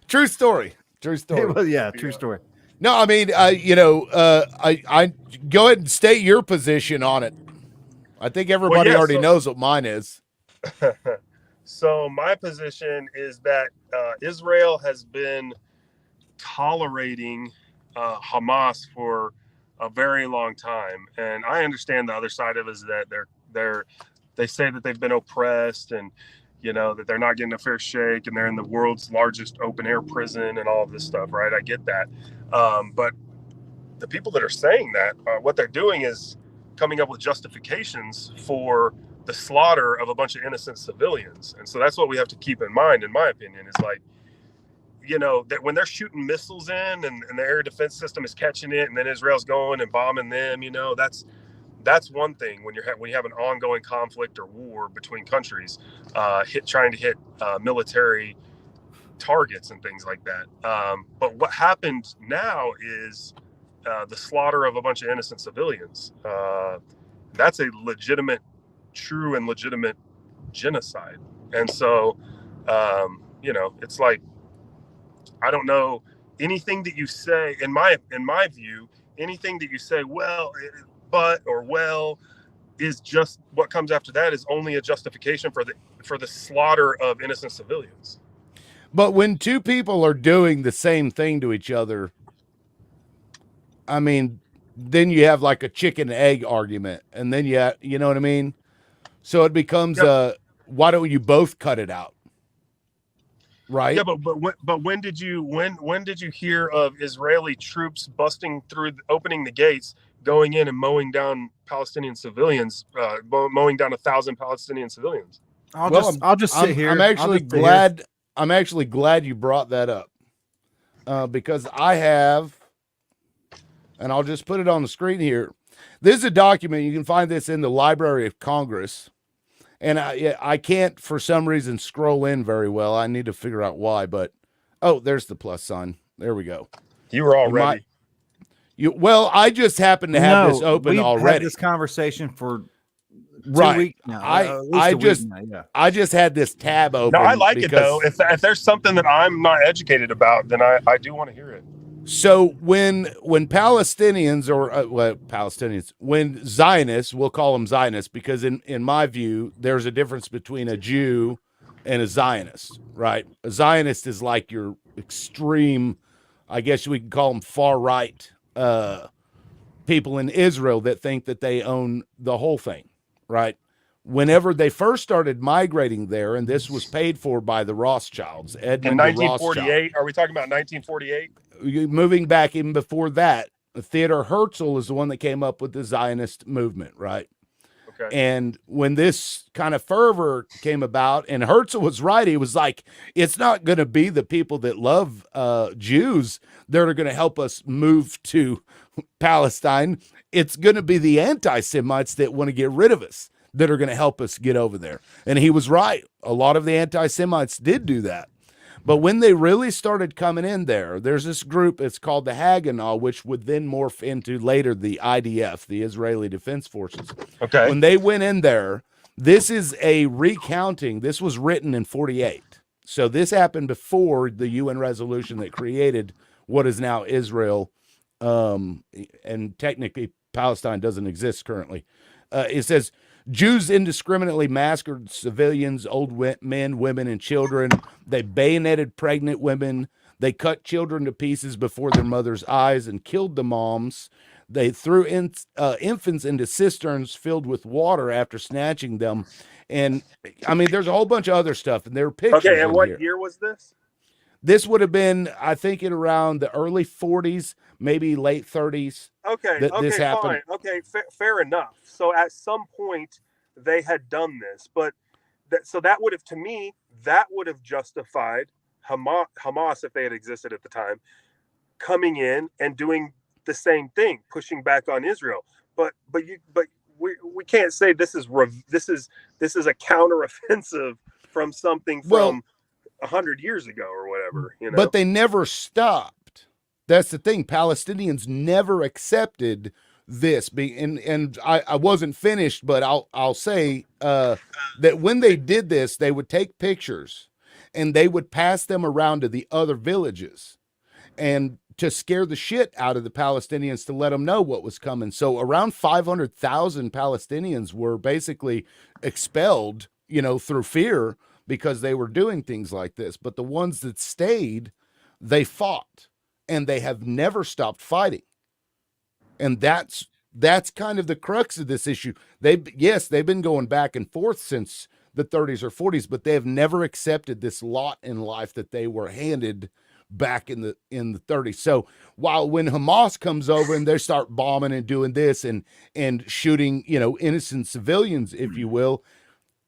Speaker 1: True story. True
Speaker 2: It
Speaker 1: story.
Speaker 2: was, yeah, true story.
Speaker 1: No, I mean, I go ahead and state your position on it. I think everybody
Speaker 3: yeah,
Speaker 1: already
Speaker 3: so-
Speaker 1: knows what mine is.
Speaker 3: So my position is that Israel has been tolerating Hamas for a very long time, and I understand the other side of it is that they say that they've been oppressed, and that they're not getting a fair shake, and they're in the world's largest open air prison and all of this stuff, right? I get that, but the people that are saying that, what they're doing is coming up with justifications for the slaughter of a bunch of innocent civilians. And so that's what we have to keep in mind, in my opinion, is like, that when they're shooting missiles in and the air defense system is catching it, and then Israel's going and bombing them, that's one thing when you have an ongoing conflict or war between countries, trying to hit military targets and things like that. But what happened now is the slaughter of a bunch of innocent civilians. That's a true and legitimate genocide. And so, it's like, I don't know, anything that you say, in my view, anything that you say, is just what comes after that is only a justification for the slaughter of innocent civilians.
Speaker 1: But when two people are doing the same thing to each other, I mean, then you have like a chicken and egg argument, and then you know what I mean? So it becomes why don't you both cut it out? Right?
Speaker 3: Yeah, but when did you hear of Israeli troops busting through, opening the gates, going in and mowing down Palestinian civilians, mowing down 1,000 Palestinian civilians?
Speaker 2: I'll just sit here.
Speaker 1: I'm actually glad. I'm actually glad you brought that up because I have, and I'll just put it on the screen here. This is a document. You can find this in the Library of Congress. And I can't, for some reason, scroll in very well. I need to figure out why. But, there's the plus sign. There we go.
Speaker 3: You were all ready.
Speaker 1: Well, I just happen to have this open already.
Speaker 2: We've had this conversation for 2 weeks now.
Speaker 1: I just had this tab open.
Speaker 3: No, I like it, though. If there's something that I'm not educated about, then I do want to hear it.
Speaker 1: So when Palestinians when Zionists, we'll call them Zionists because in my view, there's a difference between a Jew and a Zionist, right? A Zionist is like your extreme, I guess we can call them far right people in Israel that think that they own the whole thing, right? Whenever they first started migrating there, and this was paid for by the Rothschilds, Edmund
Speaker 3: in 1948. Are we talking about 1948?
Speaker 1: Moving back even before that, Theodor Herzl is the one that came up with the Zionist movement, right?
Speaker 3: Okay.
Speaker 1: And when this kind of fervor came about, and Herzl was right, he was like, it's not going to be the people that love Jews that are going to help us move to Palestine. It's going to be the anti-Semites that want to get rid of us that are going to help us get over there. And he was right. A lot of the anti-Semites did do that. But when they really started coming in there, there's this group, it's called the Haganah, which would then morph into later the IDF, the Israeli Defense Forces.
Speaker 3: Okay.
Speaker 1: When they went in there, this is a recounting. This was written in 48. So this happened before the UN resolution that created what is now Israel. And technically, Palestine doesn't exist currently. It says, Jews indiscriminately massacred civilians, old men, women, and children. They bayoneted pregnant women. They cut children to pieces before their mother's eyes and killed the moms. They threw infants into cisterns filled with water after snatching them. And, I mean, there's a whole bunch of other stuff, and there are pictures.
Speaker 3: Okay, and what
Speaker 1: here.
Speaker 3: year was this?
Speaker 1: This would have been, I think, in around the early 40s, maybe late 30s.
Speaker 3: Okay,
Speaker 1: this happened.
Speaker 3: fine. Okay, fair enough. So at some point they had done this, but that would have, to me, that would have justified Hamas, if they had existed at the time, coming in and doing the same thing, pushing back on Israel. But we can't say this is a counteroffensive from something
Speaker 1: Well,
Speaker 3: from 100 years ago or whatever, you know.
Speaker 1: but they never stopped. That's the thing. Palestinians never accepted this. And I wasn't finished, but I'll say that when they did this, they would take pictures and they would pass them around to the other villages and to scare the shit out of the Palestinians to let them know what was coming. So around 500,000 Palestinians were basically expelled, through fear because they were doing things like this. But the ones that stayed, they fought and they have never stopped fighting. And that's kind of the crux of this issue. They've been going back and forth since the 30s or 40s, but they have never accepted this lot in life that they were handed back in the 30s. So while when Hamas comes over and they start bombing and doing this and shooting, innocent civilians, if you will,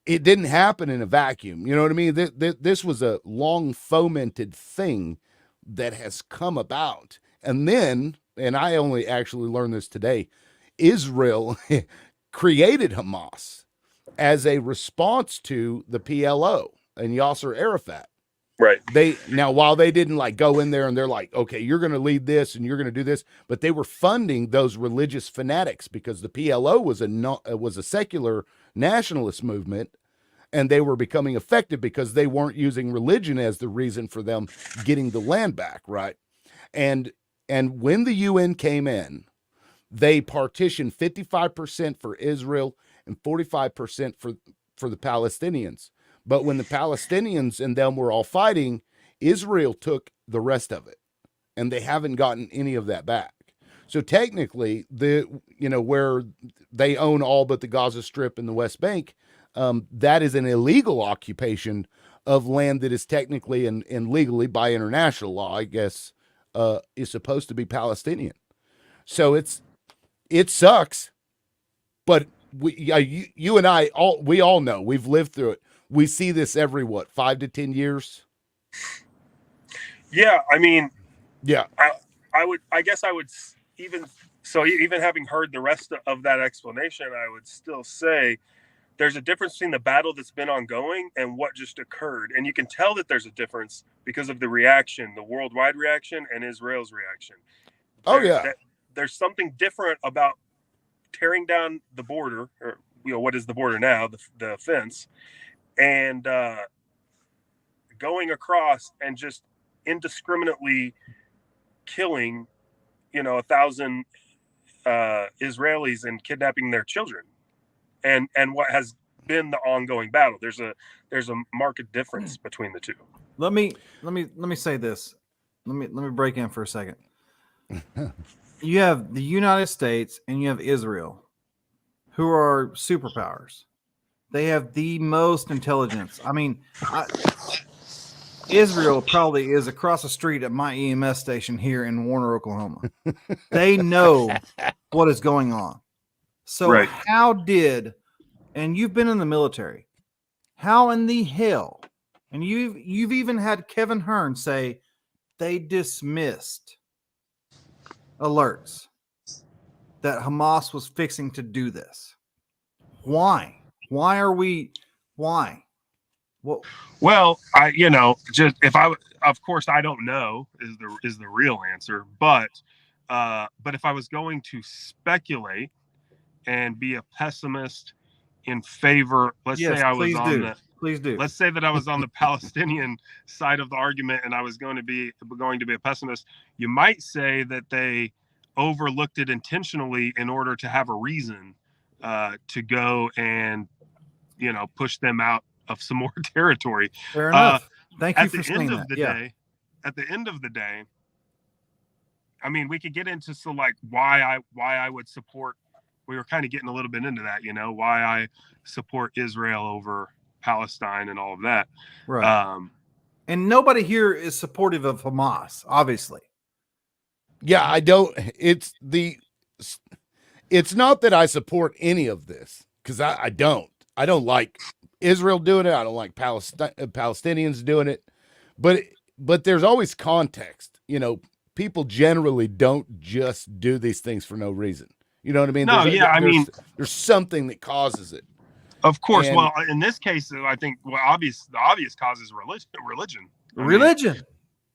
Speaker 1: it didn't happen in a vacuum. You know what I mean? This was a long fomented thing that has come about. And then, and I only actually learned this today, Israel created Hamas as a response to the PLO and Yasser Arafat.
Speaker 3: Right.
Speaker 1: While they didn't like go in there and they're like, okay, you're going to lead this and you're going to do this, but they were funding those religious fanatics because the PLO was a secular nationalist movement, and they were becoming effective because they weren't using religion as the reason for them getting the land back, right? And when the UN came in, they partitioned 55% for Israel and 45% for the Palestinians. But when the Palestinians and them were all fighting, Israel took the rest of it, and they haven't gotten any of that back. So technically, where they own all but the Gaza Strip and the West Bank, that is an illegal occupation of land that is technically and legally by international law, I guess, is supposed to be Palestinian. So it sucks, but you and I we all know, we've lived through it. We see this every 5 to 10 years.
Speaker 3: Yeah, I mean,
Speaker 1: yeah,
Speaker 3: I guess I would even having heard the rest of that explanation, I would still say there's a difference between the battle that's been ongoing and what just occurred. And you can tell that there's a difference because of the reaction, the worldwide reaction and Israel's reaction. There's something different about tearing down the border, or what is the border now, the fence, and going across and just indiscriminately killing 1,000 Israelis and kidnapping their children, and what has been the ongoing battle. There's a marked difference between the two.
Speaker 2: Let me say this. Let me break in for a second. You have the United States and you have Israel, who are superpowers. They have the most intelligence. I mean, Israel probably is across the street at my EMS station here in Warner, Oklahoma. They know what is going on. So
Speaker 3: right.
Speaker 2: And you've been in the military, how in the hell, and you've even had Kevin Hearn say they dismissed alerts that Hamas was fixing to do this. Why? Why?
Speaker 3: Well, of course I don't know is the real answer, but if I was going to speculate and be a pessimist in favor, let's say I was on the
Speaker 2: Please do.
Speaker 3: Let's say that I was on the Palestinian side of the argument and I was going to be a pessimist. You might say that they overlooked it intentionally in order to have a reason to go and, push them out of some more territory.
Speaker 2: Fair enough. Thank you for saying that.
Speaker 3: At the end of the day, I mean, we could get into why I would support. We were kind of getting a little bit into that, why I support Israel over Palestine and all of that.
Speaker 2: Right. And nobody here is supportive of Hamas, obviously.
Speaker 1: Yeah, I don't. It's not that I support any of this, because I don't. I don't like Israel doing it. I don't like Palestinians doing it. But there's always context. People generally don't just do these things for no reason. You know what I mean?
Speaker 3: No,
Speaker 1: There's something that causes it.
Speaker 3: Of course.
Speaker 1: And
Speaker 3: Well, in this case, I think the obvious cause is religion. I mean,
Speaker 2: Religion.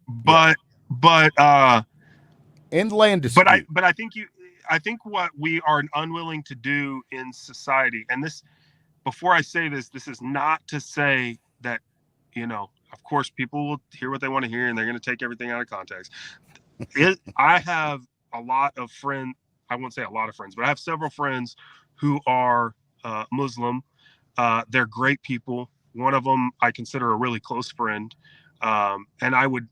Speaker 3: but
Speaker 1: and land dispute.
Speaker 3: I think what we are unwilling to do in society, and this, before I say this, this is not to say that, of course, people will hear what they want to hear and they're going to take everything out of context. I have a lot of friends. I won't say a lot of friends, but I have several friends who are Muslim. They're great people. One of them I consider a really close friend. And I would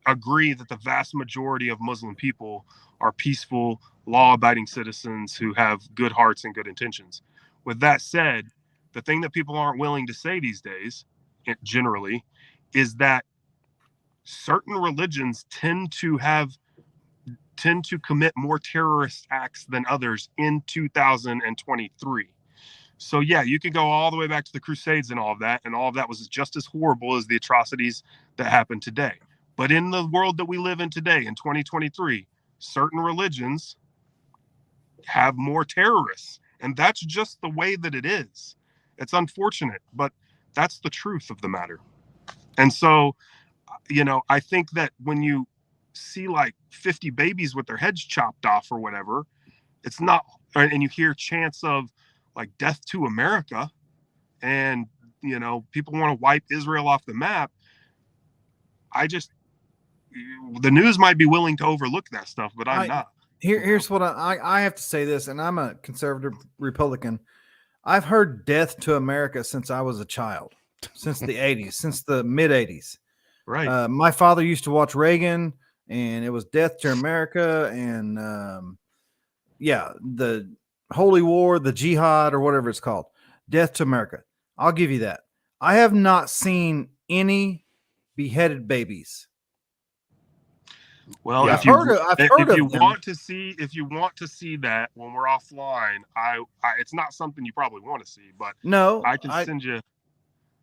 Speaker 3: agree that the vast majority of Muslim people are peaceful, law-abiding citizens who have good hearts and good intentions. With that said, the thing that people aren't willing to say these days, generally, is that certain religions tend to commit more terrorist acts than others in 2023. So yeah, you could go all the way back to the Crusades and all of that was just as horrible as the atrocities that happen today. But in the world that we live in today, in 2023, certain religions have more terrorists, and that's just the way that it is. It's unfortunate, but that's the truth of the matter. And so, I think that when you see like 50 babies with their heads chopped off or whatever, it's not, and you hear chants of like death to America, and people want to wipe Israel off the map. The news might be willing to overlook that stuff, but I'm not.
Speaker 2: Here's what I have to say this, and I'm a conservative Republican. I've heard death to America since I was a child, since the 80s, since the mid 80s.
Speaker 3: Right.
Speaker 2: My father used to watch Reagan, and it was death to America, and the Holy War, the Jihad, or whatever it's called, death to America. I'll give you that. I have not seen any beheaded babies.
Speaker 3: Well,
Speaker 2: yeah.
Speaker 3: if you
Speaker 2: want
Speaker 3: to see that when we're offline, it's not something you probably want to see, but
Speaker 2: no,
Speaker 3: I can send you.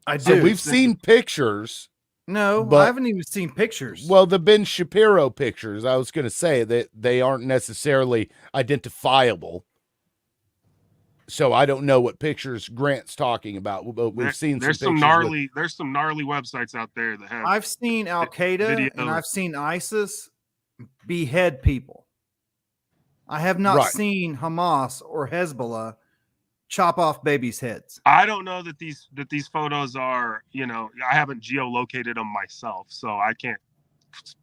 Speaker 2: I do.
Speaker 1: So we've seen pictures.
Speaker 2: No, but I haven't even seen pictures.
Speaker 1: Well, the Ben Shapiro pictures, I was going to say that they aren't necessarily identifiable. So I don't know what pictures Grant's talking about, but we've seen
Speaker 3: there's some gnarly websites out there that have.
Speaker 2: I've seen Al Qaeda and I've seen ISIS behead people. I have not seen Hamas or Hezbollah chop off babies' heads.
Speaker 3: I don't know that these photos are, I haven't geolocated them myself, so I can't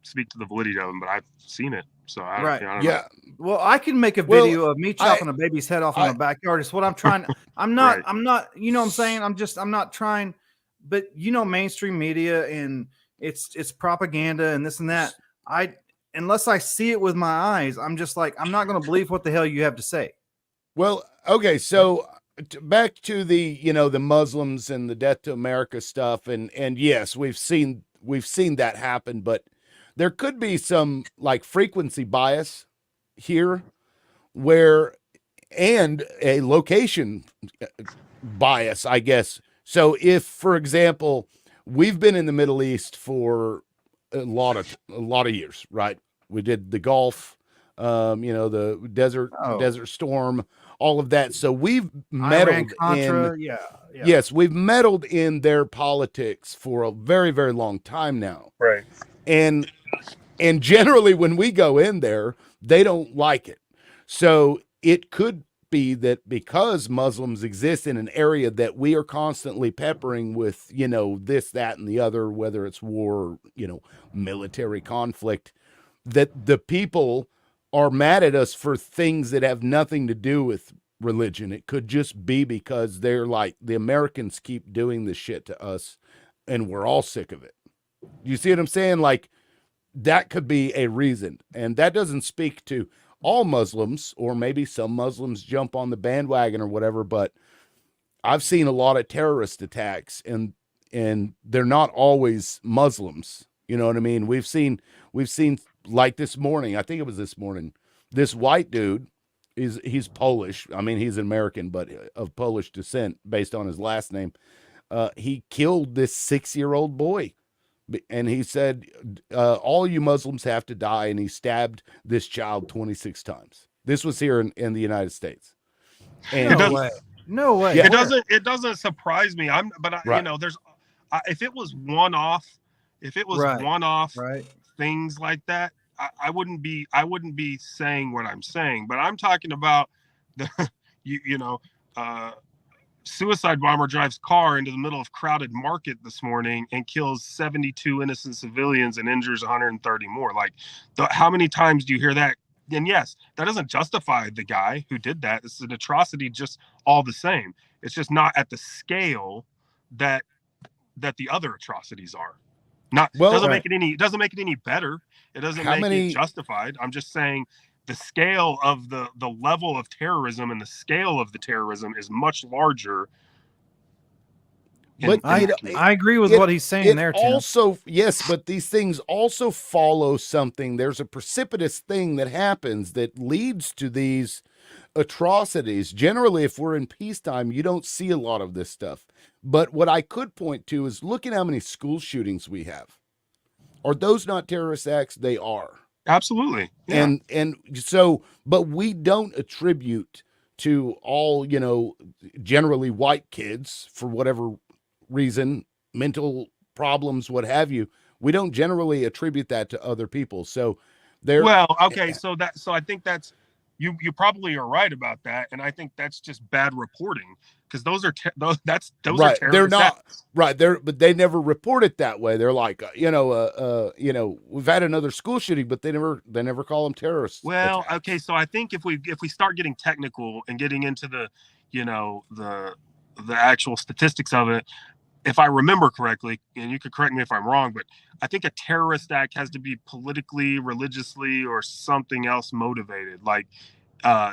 Speaker 3: speak to the validity of them, but I've seen it. So I don't know.
Speaker 2: Well, I can make a video of me chopping a baby's head off in my backyard. It's what I'm trying. I'm not, I'm not, you know what I'm saying? I'm not trying, but mainstream media and it's propaganda and this and that. Unless I see it with my eyes, I'm just like, I'm not going to believe what the hell you have to say.
Speaker 1: Well, okay. So back to the, the Muslims and the death to America stuff. And yes, we've seen that happen, but there could be some like frequency bias here and a location bias, I guess. So if, for example, we've been in the Middle East for a lot of years, right? We did the Gulf, the Desert Storm, all of that. So we've meddled yes, we've meddled in their politics for a very, very long time now.
Speaker 3: Right.
Speaker 1: And generally when we go in there, they don't like it. So it could be that because Muslims exist in an area that we are constantly peppering with, this, that, and the other, whether it's war, or, military conflict, that the people are mad at us for things that have nothing to do with religion. It could just be because they're like, the Americans keep doing this shit to us and we're all sick of it. You see what I'm saying? Like, that could be a reason. And that doesn't speak to all Muslims, or maybe some Muslims jump on the bandwagon or whatever, but I've seen a lot of terrorist attacks and they're not always Muslims. You know what I mean? We've seen like this morning, I think it was this morning, this white dude he's Polish. I mean, he's an American, but of Polish descent based on his last name. He killed this 6-year-old boy. And he said, all you Muslims have to die. And he stabbed this child 26 times. This was here in the United States. And
Speaker 2: No way.
Speaker 1: Yeah.
Speaker 3: It doesn't surprise me. You
Speaker 1: Right.
Speaker 3: know, if it was one off,
Speaker 2: Right.
Speaker 3: one off
Speaker 2: Right.
Speaker 3: things like that, I wouldn't be saying what I'm saying. But I'm talking about the you know, uh, suicide bomber drives car into the middle of crowded market this morning and kills 72 innocent civilians and injures 130 more. Like, how many times do you hear that? And yes, that doesn't justify the guy who did that. It's an atrocity, just all the same. It's just not at the scale that the other atrocities are. Not
Speaker 1: Well,
Speaker 3: doesn't make it any better. It doesn't
Speaker 1: how
Speaker 3: make it
Speaker 1: many
Speaker 3: justified. I'm just saying the scale of the level of terrorism and the scale of the terrorism is much larger.
Speaker 1: but
Speaker 2: I agree with
Speaker 1: it,
Speaker 2: what he's saying
Speaker 1: it
Speaker 2: there, Tim.
Speaker 1: also, yes, but these things also follow something. There's a precipitous thing that happens that leads to these atrocities. Generally, if we're in peacetime, you don't see a lot of this stuff. But what I could point to is look at how many school shootings we have. Are those not terrorist acts? They are.
Speaker 3: Absolutely. Yeah.
Speaker 1: And so, but we don't attribute to all, generally white kids for whatever reason, mental problems, what have you. We don't generally attribute that to other people. So
Speaker 3: well, okay, so I think that's you probably are right about that, and I think that's just bad reporting, because those are those
Speaker 1: right.
Speaker 3: are terrorist
Speaker 1: They're not
Speaker 3: acts.
Speaker 1: right there, but they never report it that way. They're like, we've had another school shooting, but they never call them terrorists.
Speaker 3: Well,
Speaker 1: attacks.
Speaker 3: okay, so I think if we start getting technical and getting into the the actual statistics of it, if I remember correctly, and you could correct me if I'm wrong, but I think a terrorist act has to be politically, religiously, or something else motivated. Like,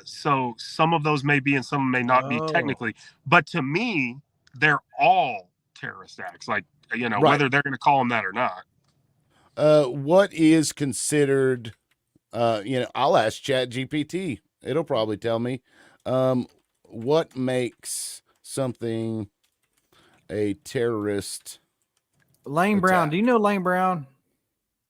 Speaker 3: so some of those may be and some may not be technically, but to me, they're all terrorist acts. Like,
Speaker 1: Right.
Speaker 3: whether they're going to call them that or not.
Speaker 1: What is considered? I'll ask ChatGPT. It'll probably tell me. What makes something a terrorist?
Speaker 2: Lane Brown. Do you know Lane Brown?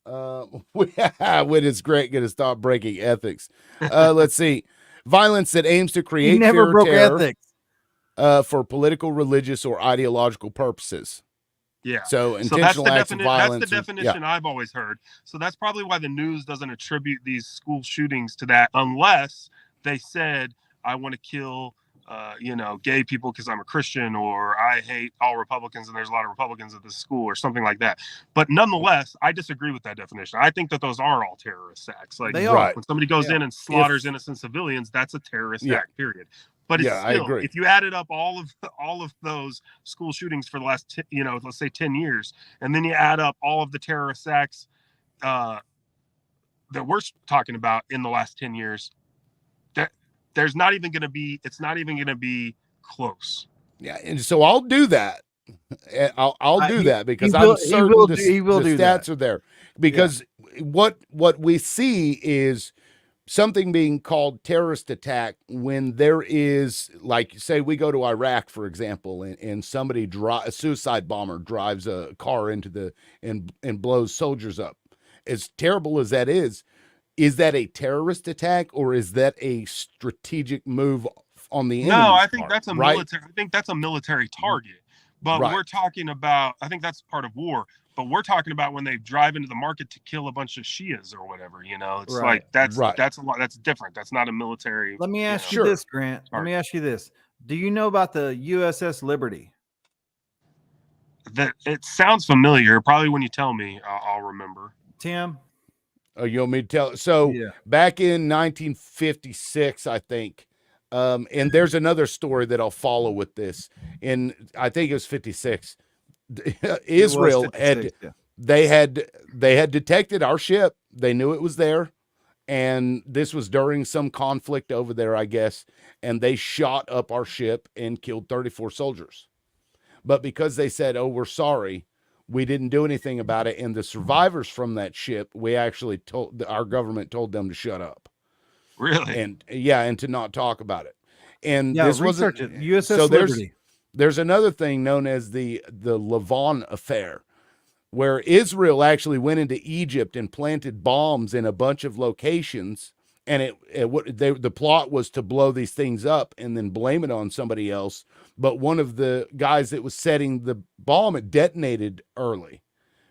Speaker 1: When is Grant going to stop breaking ethics? Let's see. Violence that aims to create
Speaker 2: He never
Speaker 1: fear or
Speaker 2: broke
Speaker 1: terror,
Speaker 2: ethics.
Speaker 1: For political, religious, or ideological purposes.
Speaker 3: Yeah.
Speaker 1: So intentional acts of violence.
Speaker 3: That's the definition I've always heard. So that's probably why the news doesn't attribute these school shootings to that, unless they said, I want to kill gay people because I'm a Christian, or I hate all Republicans and there's a lot of Republicans at this school, or something like that. But nonetheless, I disagree with that definition. I think that those are all terrorist acts. Like,
Speaker 2: they are.
Speaker 3: When somebody goes in and slaughters innocent civilians, that's a terrorist act, period. But it's
Speaker 1: I
Speaker 3: still,
Speaker 1: agree.
Speaker 3: if you added up all of those school shootings for the last, let's say 10 years, and then you add up all of the terrorist acts that we're talking about in the last 10 years, it's not even going to be close.
Speaker 1: Yeah, and so I'll do that. I'll do that because
Speaker 2: I'm
Speaker 1: certain the stats are there. Because what we see is something being called terrorist attack when there is, like, say we go to Iraq, for example, and somebody a suicide bomber drives a car into and blows soldiers up. As terrible as that is that a terrorist attack, or is that a strategic move on the enemy's
Speaker 3: No, I think
Speaker 1: part,
Speaker 3: that's a
Speaker 1: right?
Speaker 3: military. I think that's a military target. But we're talking about. I think that's part of war. But we're talking about when they drive into the market to kill a bunch of Shias or whatever. It's like that's a lot. That's different. That's not a military.
Speaker 2: Let me ask you this, Grant. Let me ask you this. Do you know about the USS Liberty?
Speaker 3: That it sounds familiar. Probably when you tell me, I'll remember.
Speaker 2: Tim.
Speaker 1: Oh, you want me to tell? So back in 1956, I think, and there's another story that I'll follow with this. I think it was 56. Israel they had detected our ship. They knew it was there, and this was during some conflict over there, I guess. And they shot up our ship and killed 34 soldiers. But because they said, "Oh, we're sorry," we didn't do anything about it. And the survivors from that ship, we actually our government told them to shut up.
Speaker 3: Really?
Speaker 1: And and to not talk about it. And this wasn't
Speaker 2: USS Liberty.
Speaker 1: There's another thing known as the Levant affair, where Israel actually went into Egypt and planted bombs in a bunch of locations and the plot was to blow these things up and then blame it on somebody else. But one of the guys that was setting the bomb, it detonated early.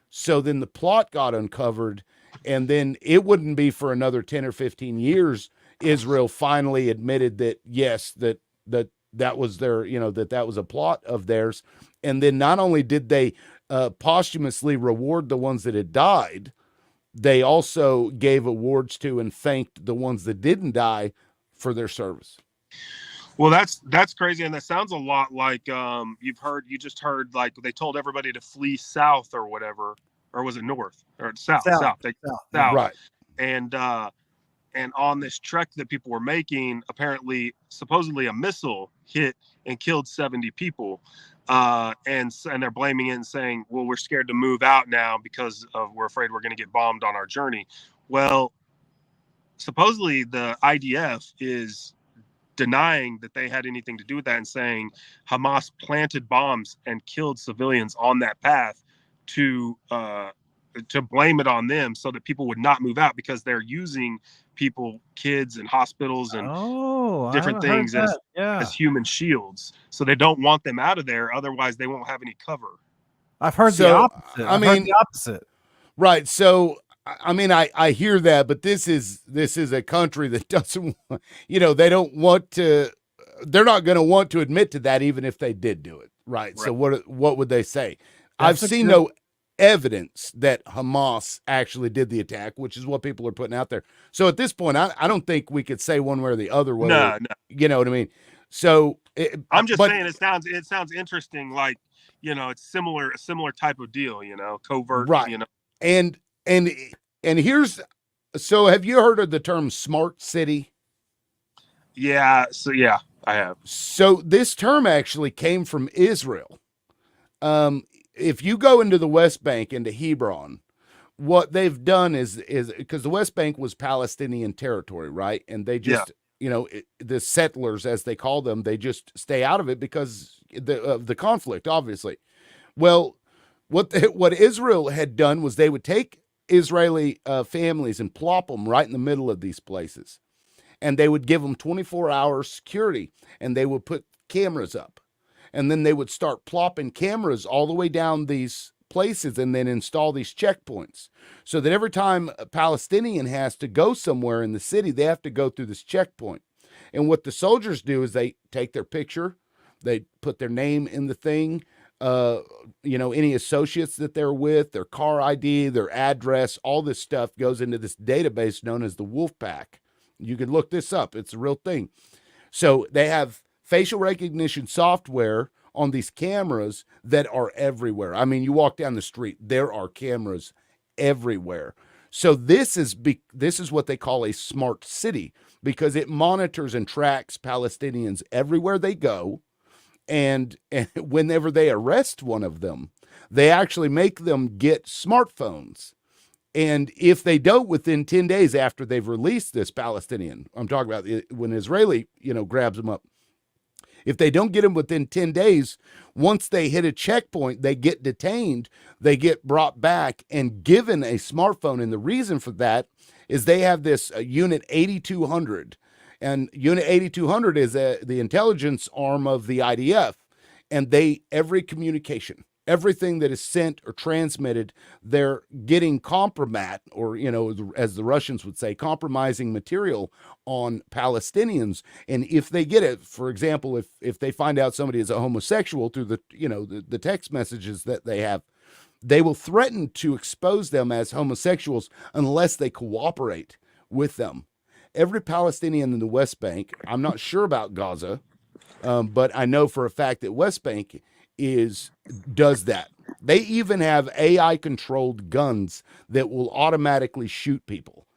Speaker 1: So then the plot got uncovered, and then it wouldn't be for another 10 or 15 years Israel finally admitted that yes, that was their, that was a plot of theirs. And then not only did they posthumously reward the ones that had died, they also gave awards to and thanked the ones that didn't die for their service.
Speaker 3: Well, that's crazy, and that sounds a lot like you just heard like they told everybody to flee south or whatever, or was it north or south? South.
Speaker 1: Right.
Speaker 3: And on this trek that people were making, apparently, supposedly a missile hit and killed 70 people. And they're blaming it and saying, well, we're scared to move out now because we're afraid we're going to get bombed on our journey. Well, supposedly the IDF is denying that they had anything to do with that and saying Hamas planted bombs and killed civilians on that path to blame it on them so that people would not move out, because they're using people, kids and hospitals and different things as human shields. So they don't want them out of there. Otherwise they won't have any cover.
Speaker 2: I've heard the opposite. I've heard the opposite.
Speaker 1: Right. So, I mean, I hear that, but this is a country that doesn't, they don't want to, they're not going to want to admit to that, even if they did do it. Right. So what would they say? I've seen no evidence that Hamas actually did the attack, which is what people are putting out there. So at this point, I don't think we could say one way or the other. No. You know what I mean? So
Speaker 3: I'm just saying it sounds interesting. Like, it's a similar type of deal, covert,
Speaker 1: right. And here's, so have you heard of the term smart city?
Speaker 3: Yeah. So yeah, I have.
Speaker 1: So this term actually came from Israel. If you go into the West Bank, into Hebron, what they've done is because the West Bank was Palestinian territory, right? And they just, the settlers, as they call them, they just stay out of it because of the conflict, obviously. Well, what Israel had done was they would take Israeli families and plop them right in the middle of these places. And they would give them 24-hour security, and they would put cameras up. And then they would start plopping cameras all the way down these places and then install these checkpoints so that every time a Palestinian has to go somewhere in the city, they have to go through this checkpoint. And what the soldiers do is they take their picture, they put their name in the thing, any associates that they're with, their car ID, their address, all this stuff goes into this database known as the Wolfpack. You can look this up. It's a real thing. So they have facial recognition software on these cameras that are everywhere. I mean, you walk down the street, there are cameras everywhere. So this is what they call a smart city, because it monitors and tracks Palestinians everywhere they go. And whenever they arrest one of them, they actually make them get smartphones. And if they don't within 10 days after they've released this Palestinian, I'm talking about when Israeli, grabs them up, if they don't get them within 10 days, once they hit a checkpoint, they get detained, they get brought back and given a smartphone. And the reason for that is they have this Unit 8200. And Unit 8200 is the intelligence arm of the IDF. And every communication, everything that is sent or transmitted, they're getting compromat, or, as the Russians would say, compromising material on Palestinians. And if they get it, for example, if they find out somebody is a homosexual through the text messages that they have, they will threaten to expose them as homosexuals unless they cooperate with them. Every Palestinian in the West Bank, I'm not sure about Gaza, but I know for a fact that West Bank does that. They even have AI controlled guns that will automatically shoot people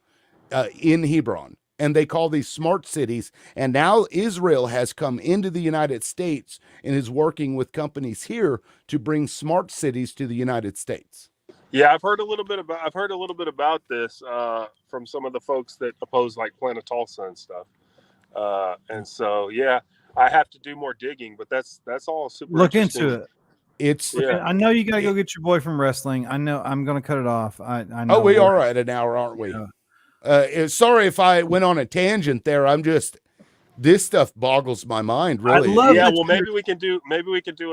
Speaker 1: in Hebron. And they call these smart cities. And now Israel has come into the United States and is working with companies here to bring smart cities to the United States.
Speaker 3: Yeah, I've heard a little bit about this from some of the folks that oppose like Planet Tulsa and stuff. And so, yeah, I have to do more digging, but that's all super.
Speaker 2: Look into it.
Speaker 3: Yeah.
Speaker 2: I know you got to go get your boy from wrestling. I know I'm going to cut it off. I know.
Speaker 1: Oh, we are at an hour, aren't we? Sorry if I went on a tangent there. This stuff boggles my mind, really.
Speaker 2: love
Speaker 3: Yeah,
Speaker 2: that
Speaker 3: well, maybe we can do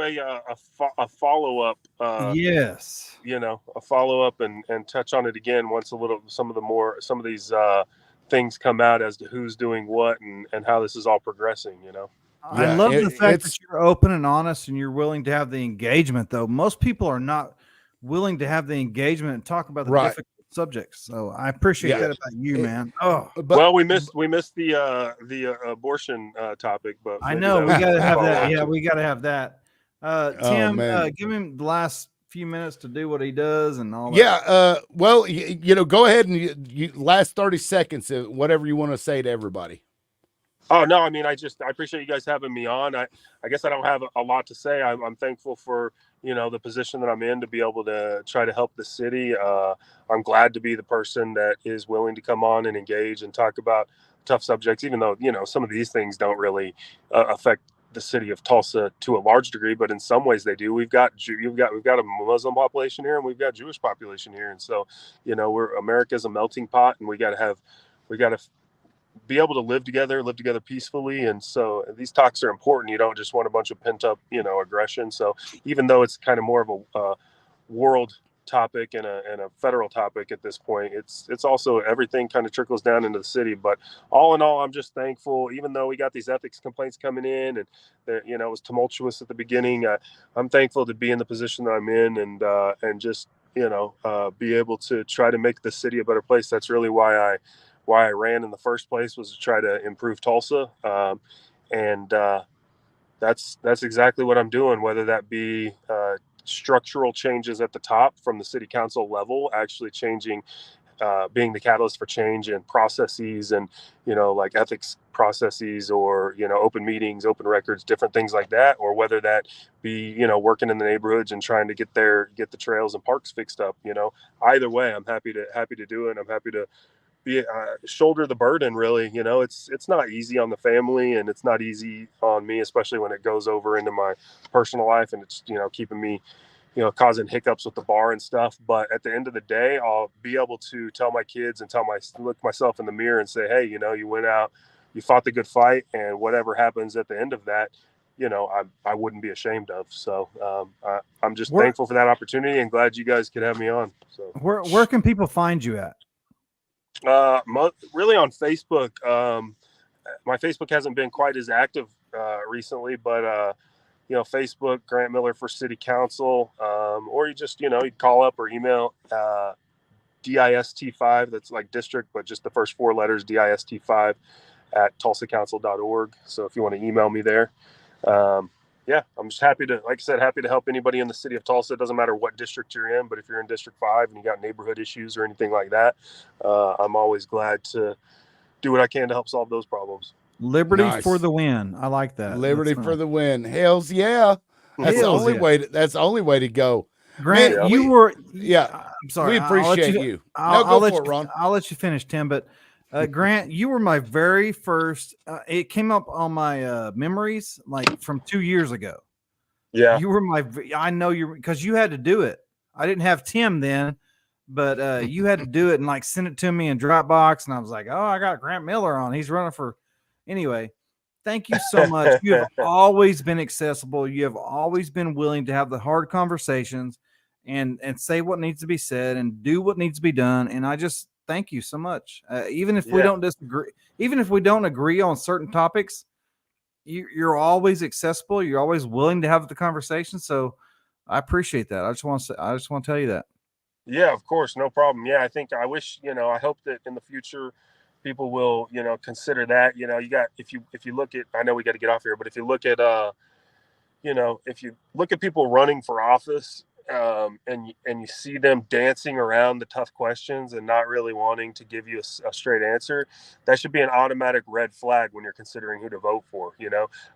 Speaker 3: a follow up.
Speaker 2: Yes.
Speaker 3: A follow up and touch on it again once some of these things come out as to who's doing what and how this is all progressing.
Speaker 2: I
Speaker 1: Yeah,
Speaker 2: love the fact
Speaker 1: it's
Speaker 2: that you're open and honest and you're willing to have the engagement, though. Most people are not willing to have the engagement and talk about the
Speaker 1: right.
Speaker 2: difficult subjects. So I appreciate
Speaker 1: Yeah.
Speaker 2: that about you, man. Oh,
Speaker 1: But
Speaker 3: Well, we missed the abortion topic, but
Speaker 2: I
Speaker 3: maybe
Speaker 2: know we
Speaker 3: that
Speaker 2: got to
Speaker 3: was
Speaker 2: have
Speaker 3: follow
Speaker 2: that.
Speaker 3: up
Speaker 2: Yeah,
Speaker 3: to-
Speaker 2: we got to have that.
Speaker 1: oh
Speaker 2: Tim,
Speaker 1: man,
Speaker 2: give him the last few minutes to do what he does and all that.
Speaker 1: yeah. Well, go ahead and you last 30 seconds, whatever you want to say to everybody.
Speaker 3: Oh no, I mean, I appreciate you guys having me on. I guess I don't have a lot to say. I'm thankful for the position that I'm in to be able to try to help the city. I'm glad to be the person that is willing to come on and engage and talk about tough subjects, even though some of these things don't really affect the city of Tulsa to a large degree, but in some ways they do. We've got a Muslim population here, and we've got Jewish population here, and so America's a melting pot, and we got to be able to live together peacefully. And so these talks are important. You don't just want a bunch of pent up, aggression. So even though it's kind of more of a world topic and a federal topic at this point, it's also everything kind of trickles down into the city. But all in all, I'm just thankful, even though we got these ethics complaints coming in and it was tumultuous at the beginning. I'm thankful to be in the position that I'm in and just, be able to try to make the city a better place. That's really why I ran in the first place, was to try to improve Tulsa. And that's exactly what I'm doing, whether that be structural changes at the top from the city council level, actually changing, being the catalyst for change in processes and, like ethics processes or, open meetings, open records, different things like that, or whether that be, working in the neighborhoods and trying to get the trails and parks fixed up. Either way, I'm happy to do it. I'm happy to be shoulder the burden. Really, it's not easy on the family, and it's not easy on me, especially when it goes over into my personal life and it's keeping me causing hiccups with the bar and stuff. But at the end of the day, I'll be able to tell my kids and look myself in the mirror and say, hey, you went out, you fought the good fight, and whatever happens at the end of that, I wouldn't be ashamed of. So I'm just thankful for that opportunity and glad you guys could have me on. So
Speaker 2: where can people find you at?
Speaker 3: Really on Facebook. My Facebook hasn't been quite as active recently, but Facebook, Grant Miller for City Council, or you just you'd call up or email DIST5. That's like district, but just the first four letters, DIST5 at tulsacouncil.org. So if you want to email me there. Yeah, I'm just happy to help anybody in the city of Tulsa. It doesn't matter what district you're in, but if you're in District 5 and you got neighborhood issues or anything like that, I'm always glad to do what I can to help solve those problems.
Speaker 2: Liberty
Speaker 1: Nice.
Speaker 2: for the win. I like that.
Speaker 1: Liberty for the win. Hells yeah. That's the only way. That's the only way to go.
Speaker 2: Grant,
Speaker 1: Man,
Speaker 2: I'm sorry.
Speaker 1: We appreciate you.
Speaker 2: I'll let
Speaker 1: for it, Ron.
Speaker 2: I'll let you finish, Tim. But Grant, you were my very first. It came up on my memories like from 2 years ago.
Speaker 3: Yeah,
Speaker 2: you were I know you because you had to do it. I didn't have Tim then, but you had to do it and like send it to me in Dropbox, and I was like, oh, I got Grant Miller on. He's running for. Anyway, thank you so much. You have always been accessible. You have always been willing to have the hard conversations and say what needs to be said and do what needs to be done. And I just thank you so much. Even if we don't disagree, even if we don't agree on certain topics, you're always accessible. You're always willing to have the conversation. So I appreciate that. I just want to tell you that.
Speaker 3: Yeah, of course. No problem. Yeah. I wish, I hope that in the future people will, consider that, you got, if you look at, I know we got to get off here, but if you look at, if you look at people running for office, and you see them dancing around the tough questions and not really wanting to give you a straight answer, that should be an automatic red flag when you're considering who to vote for.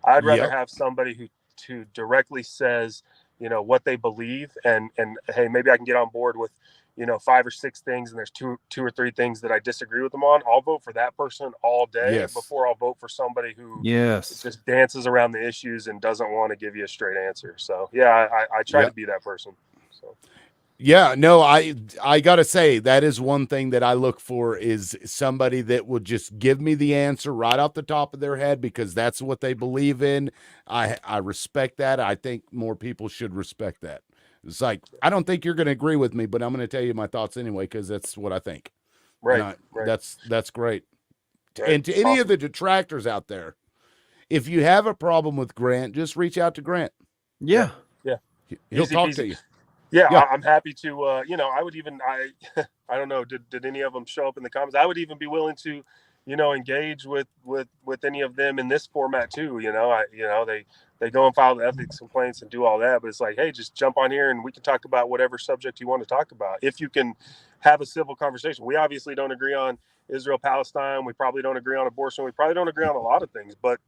Speaker 3: I'd rather have somebody who directly says, what they believe, and hey, maybe I can get on board with 5 or 6 things, and there's two or three things that I disagree with them on. I'll vote for that person all day before I'll vote for somebody who just dances around the issues and doesn't want to give you a straight answer. So yeah, I try to be that person. So
Speaker 1: Yeah, no, I gotta say that is one thing that I look for is somebody that will just give me the answer right off the top of their head because that's what they believe in. I respect that. I think more people should respect that. It's like I don't think you're going to agree with me, but I'm going to tell you my thoughts anyway because that's what I think. And
Speaker 3: Right, right,
Speaker 1: that's great.
Speaker 3: right.
Speaker 1: And to any of
Speaker 3: Awesome.
Speaker 1: the detractors out there, if you have a problem with Grant, just reach out to Grant.
Speaker 2: Yeah.
Speaker 3: Yeah.
Speaker 1: He'll
Speaker 3: Easy
Speaker 1: talk
Speaker 3: peasy.
Speaker 1: to you.
Speaker 3: Yeah,
Speaker 1: Yeah.
Speaker 3: I'm happy to. I would even I don't know. Did any of them show up in the comments? I would even be willing to, engage with any of them in this format too. They go and file the ethics complaints and do all that, but it's like, hey, just jump on here and we can talk about whatever subject you want to talk about. If you can have a civil conversation, we obviously don't agree on Israel Palestine. We probably don't agree on abortion. We probably don't agree on a lot of things, but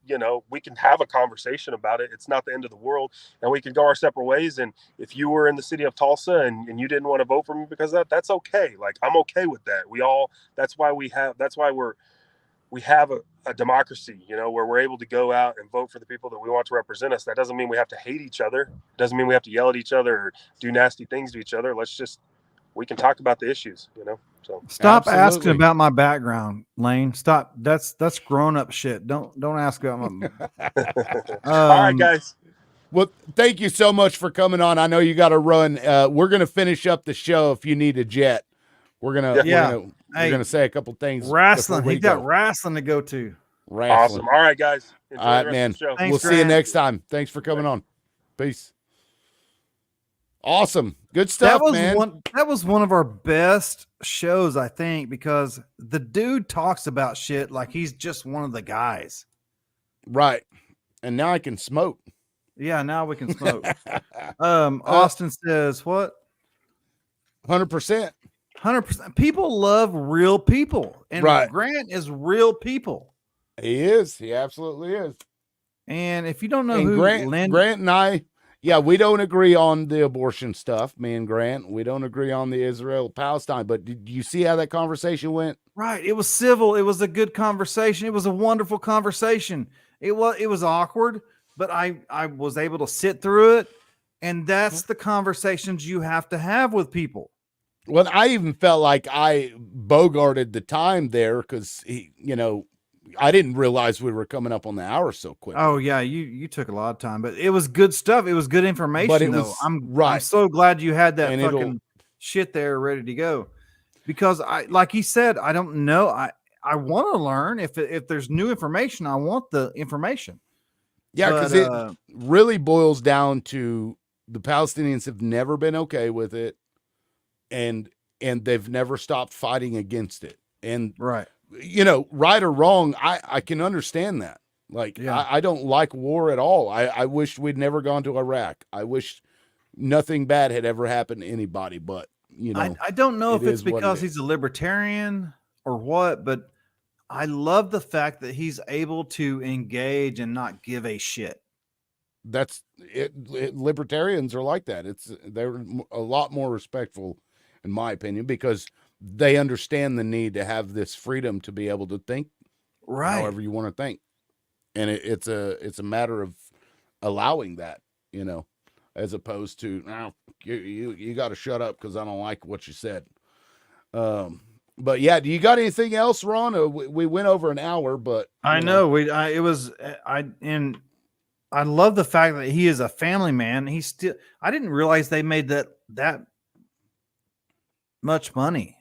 Speaker 3: we can have a conversation about it. It's not the end of the world, and we can go our separate ways. And if you were in the city of Tulsa and you didn't want to vote for me because of that, that's okay. Like, I'm okay with that. That's why we have a democracy, where we're able to go out and vote for the people that we want to represent us. That doesn't mean we have to hate each other. It doesn't mean we have to yell at each other or do nasty things to each other. We can talk about the issues, so.
Speaker 2: Stop asking
Speaker 1: Absolutely.
Speaker 2: about my background, Lane. Stop. That's grown up shit. Don't ask about my.
Speaker 3: All right, guys.
Speaker 1: Well, thank you so much for coming on. I know you got to run. We're gonna finish up the show. If you need a jet, we're gonna say a couple things.
Speaker 2: Wrestling.
Speaker 1: before we
Speaker 2: He got
Speaker 1: go.
Speaker 2: wrestling to go to.
Speaker 1: Wrestling.
Speaker 3: Awesome. All right, guys. Enjoy
Speaker 1: All right,
Speaker 3: the rest
Speaker 1: man.
Speaker 3: of the show.
Speaker 2: Thanks,
Speaker 1: We'll see you
Speaker 2: Grant.
Speaker 1: next time. Thanks for coming on. Peace. Awesome. Good stuff, man.
Speaker 2: That was one of our best shows, I think, because the dude talks about shit like he's just one of the guys.
Speaker 1: Right. And now I can smoke.
Speaker 2: Yeah, now we can smoke. Austin says what?
Speaker 1: 100%.
Speaker 2: 100%. People love real people, and
Speaker 1: Right.
Speaker 2: Grant is real people.
Speaker 1: He is. He absolutely is.
Speaker 2: And if you don't know
Speaker 1: And
Speaker 2: who
Speaker 1: Grant
Speaker 2: Lynn,
Speaker 1: and I, yeah, we don't agree on the abortion stuff, me and Grant. We don't agree on the Israel Palestine. But did you see how that conversation went?
Speaker 2: right? It was civil. It was a good conversation. It was a wonderful conversation. It was awkward, but I was able to sit through it, and that's the conversations you have to have with people.
Speaker 1: Well, I even felt like I bogarted the time there because I didn't realize we were coming up on the hour so quick.
Speaker 2: Oh yeah, you took a lot of time, but it was good stuff. It was good information.
Speaker 1: But it
Speaker 2: though.
Speaker 1: was
Speaker 2: I'm so glad you had that
Speaker 1: And
Speaker 2: fucking shit there ready to go, because like he said, I don't know. I want to learn if there's new information. I want the information.
Speaker 1: Yeah, because
Speaker 2: But,
Speaker 1: it really boils down to the Palestinians have never been okay with it, and they've never stopped fighting against it. And
Speaker 2: right.
Speaker 1: Right or wrong, I can understand that. Like,
Speaker 2: Yeah.
Speaker 1: I don't like war at all. I wish we'd never gone to Iraq. I wish nothing bad had ever happened to anybody, but
Speaker 2: I don't know if it's because
Speaker 1: he's
Speaker 2: he's a libertarian or what, but I love the fact that he's able to engage and not give a shit.
Speaker 1: that's it. Libertarians are like that. They're a lot more respectful, in my opinion, because they understand the need to have this freedom to be able to think
Speaker 2: Right.
Speaker 1: however you want to think, and it's a matter of allowing that, as opposed to now you got to shut up because I don't like what you said. But yeah, do you got anything else, Ron? We went over an hour, but
Speaker 2: I know I love the fact that he is a family man. I didn't realize they made that much money.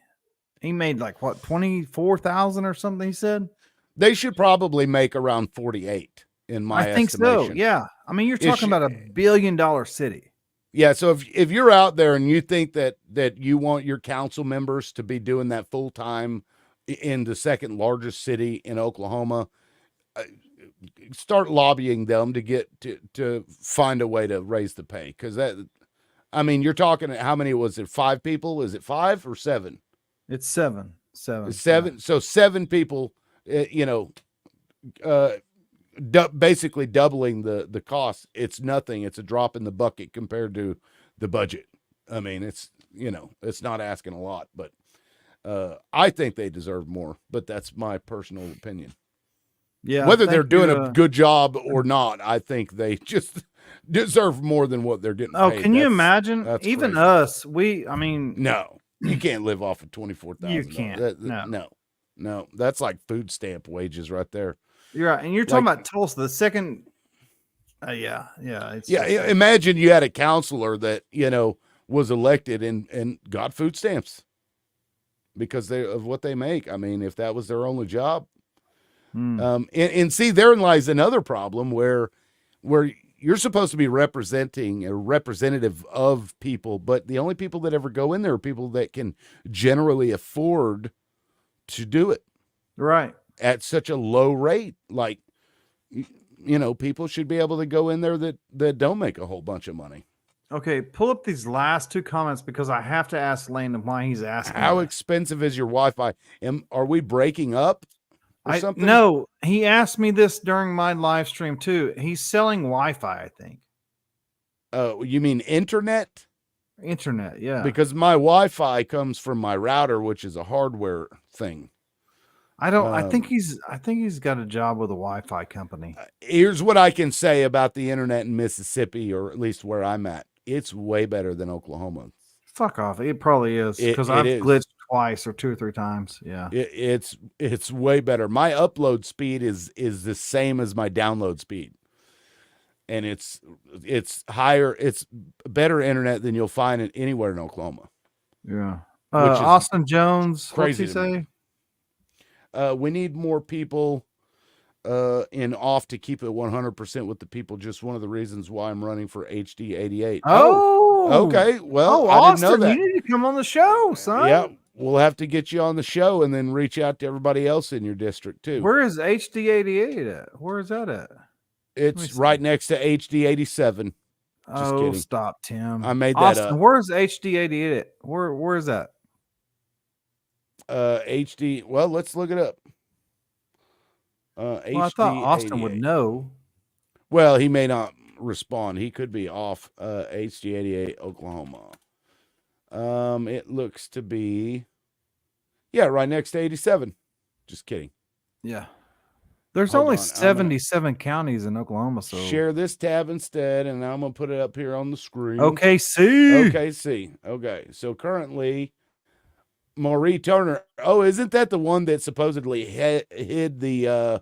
Speaker 2: He made like what, 24,000 or something, he said.
Speaker 1: They should probably make around 48 in my
Speaker 2: I think
Speaker 1: estimation.
Speaker 2: so. Yeah. I mean, you're talking about $1 billion city.
Speaker 1: Yeah, so if you're out there and you think that you want your council members to be doing that full time in the second largest city in Oklahoma, start lobbying them to get to find a way to raise the pay, because you're talking how many was it? 5 people? Is it 5 or 7?
Speaker 2: It's 7.
Speaker 1: It's 7. Yeah. So 7 people, basically doubling the cost. It's nothing. It's a drop in the bucket compared to the budget. I mean, it's not asking a lot, but I think they deserve more, but that's my personal opinion.
Speaker 2: Yeah.
Speaker 1: Whether they're
Speaker 2: thank
Speaker 1: doing
Speaker 2: you,
Speaker 1: a good job or not, I think they just deserve more than what they're getting
Speaker 2: oh,
Speaker 1: paid.
Speaker 2: can you imagine?
Speaker 1: That's
Speaker 2: Even
Speaker 1: crazy.
Speaker 2: us, I mean,
Speaker 1: No, you can't live off of
Speaker 2: you
Speaker 1: $24,000.
Speaker 2: can't. No.
Speaker 1: No, that's like food stamp wages right there.
Speaker 2: You're right. And you're
Speaker 1: Like,
Speaker 2: talking about Tulsa, the second. Yeah. It's
Speaker 1: yeah,
Speaker 2: just,
Speaker 1: imagine you had a counselor that, was elected and got food stamps because of what they make. I mean, if that was their only job. And see, therein lies another problem where you're supposed to be representing a representative of people, but the only people that ever go in there are people that can generally afford to do it
Speaker 2: right.
Speaker 1: at such a low rate. Like, people should be able to go in there that don't make a whole bunch of money.
Speaker 2: Okay. Pull up these last two comments because I have to ask Landon why he's asking.
Speaker 1: How
Speaker 2: this.
Speaker 1: expensive is your Wi-Fi? Are we breaking up or something?
Speaker 2: No, he asked me this during my live stream too. He's selling Wi-Fi, I think.
Speaker 1: You mean internet?
Speaker 2: Internet, yeah.
Speaker 1: Because my Wi-Fi comes from my router, which is a hardware thing.
Speaker 2: I think he's got a job with a Wi-Fi company.
Speaker 1: Here's what I can say about the internet in Mississippi, or at least where I'm at. It's way better than Oklahoma.
Speaker 2: Fuck off. It probably is because I've glitched twice or 2 or 3 times. Yeah.
Speaker 1: It's way better. My upload speed is the same as my download speed. And it's higher. It's better internet than you'll find anywhere in Oklahoma.
Speaker 2: Yeah. Austin Jones, what's he say?
Speaker 1: We need more people in off to keep it 100% with the people. Just one of the reasons why I'm running for HD 88.
Speaker 2: Oh,
Speaker 1: okay. Well, I
Speaker 2: Austin,
Speaker 1: didn't know that.
Speaker 2: You need to come on the show, son.
Speaker 1: Yeah, we'll have to get you on the show and then reach out to everybody else in your district too.
Speaker 2: Where is HD 88 at? Where is that at?
Speaker 1: It's right next to HD 87. Just kidding.
Speaker 2: Stop, Tim.
Speaker 1: I made that
Speaker 2: Austin,
Speaker 1: up.
Speaker 2: where's HD 88 at? Where is that?
Speaker 1: HD. Well, let's look it up.
Speaker 2: Well, I thought Austin would know.
Speaker 1: Well, he may not respond. He could be off. HD 88, Oklahoma. It looks to be, right next to 87. Just kidding.
Speaker 2: Yeah. There's
Speaker 1: Hold
Speaker 2: only
Speaker 1: on,
Speaker 2: 77 counties in Oklahoma, so
Speaker 1: share this tab instead, and I'm gonna put it up here on the screen.
Speaker 2: OKC.
Speaker 1: Okay. So currently, Marie Turner. Oh, isn't that the one that supposedly hid the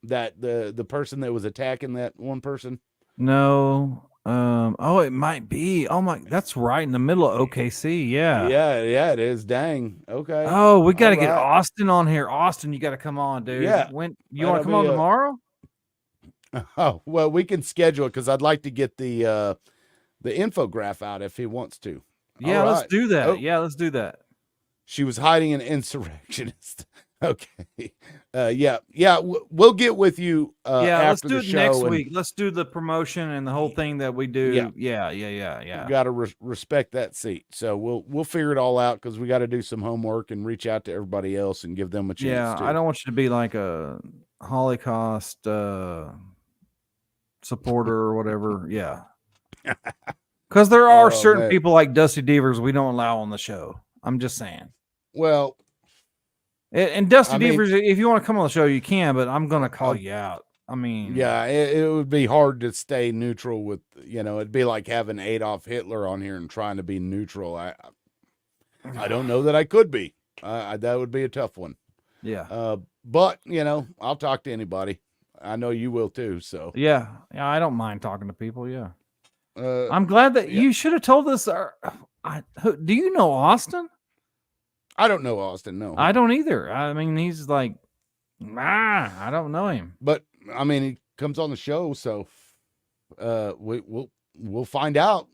Speaker 1: that the person that was attacking that one person?
Speaker 2: No. It might be. Oh my, that's right in the middle of OKC. Yeah.
Speaker 1: Yeah, it is. Dang. Okay.
Speaker 2: Oh, we got to get Austin on here. Austin, you got to come on, dude.
Speaker 1: Yeah.
Speaker 2: When you want to come on tomorrow?
Speaker 1: Oh, well, we can schedule it because I'd like to get the infograph out if he wants to.
Speaker 2: Yeah, let's do that. Oh. Yeah, let's do that.
Speaker 1: She was hiding an insurrectionist. Okay. We'll get with you
Speaker 2: let's do
Speaker 1: the
Speaker 2: it next week. Let's do the promotion and the whole thing that we do. Yeah.
Speaker 1: You got to respect that seat. So we'll figure it all out because we got to do some homework and reach out to everybody else and give them a chance.
Speaker 2: Yeah, I don't want you to be like a Holocaust supporter or whatever. Yeah. Because there are certain people like Dusty Devers we don't allow on the show. I'm just saying.
Speaker 1: Well,
Speaker 2: and Dusty Devers, if you want to come on the show, you can, but I'm going to call you out. I mean,
Speaker 1: yeah, it would be hard to stay neutral with, it'd be like having Adolf Hitler on here and trying to be neutral. I don't know that I could be. That would be a tough one.
Speaker 2: Yeah.
Speaker 1: But, I'll talk to anybody. I know you will too. So
Speaker 2: yeah, I don't mind talking to people. Yeah. I'm glad that you should have told us. Do you know Austin?
Speaker 1: I don't know Austin. No,
Speaker 2: I don't either. I mean, he's like, I don't know him.
Speaker 1: But I mean, he comes on the show, so we'll find out.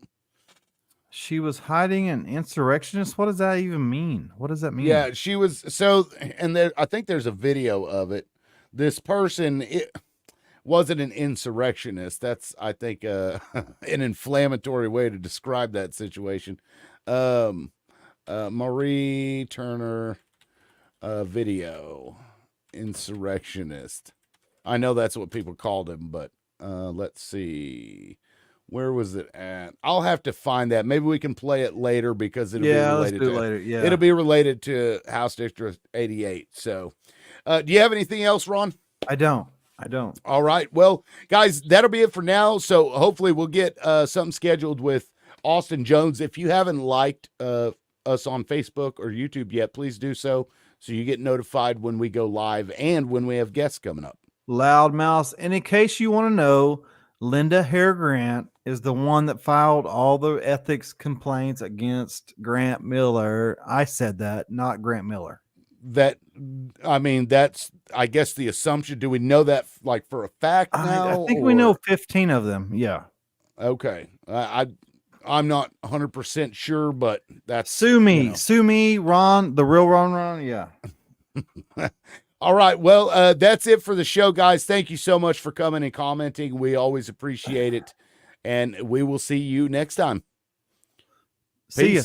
Speaker 2: She was hiding an insurrectionist. What does that even mean? What does that mean?
Speaker 1: Yeah, she was. So, and I think there's a video of it. This person, it wasn't an insurrectionist. That's, I think, an inflammatory way to describe that situation. Marie Turner video, insurrectionist. I know that's what people called him, but let's see. Where was it at? I'll have to find that. Maybe we can play it later because it'll be
Speaker 2: let's
Speaker 1: related
Speaker 2: do it
Speaker 1: to
Speaker 2: later. Yeah,
Speaker 1: it'll be related to House District 88. So, do you have anything else, Ron?
Speaker 2: I don't.
Speaker 1: All right. Well, guys, that'll be it for now. So hopefully we'll get something scheduled with Austin Jones. If you haven't liked us on Facebook or YouTube yet, please do so you get notified when we go live and when we have guests coming up.
Speaker 2: Loudmouth. And in case you want to know, Linda Hare Grant is the one that filed all the ethics complaints against Grant Miller. I said that, not Grant Miller.
Speaker 1: That's, I guess, the assumption. Do we know that like for a fact now?
Speaker 2: I think we know 15 of them. Yeah.
Speaker 1: Okay. I'm not 100% sure, but that's
Speaker 2: Sue me, Ron, the real Ron. Yeah.
Speaker 1: All right. Well, that's it for the show, guys. Thank you so much for coming and commenting. We always appreciate it. And we will see you next time.
Speaker 2: See ya.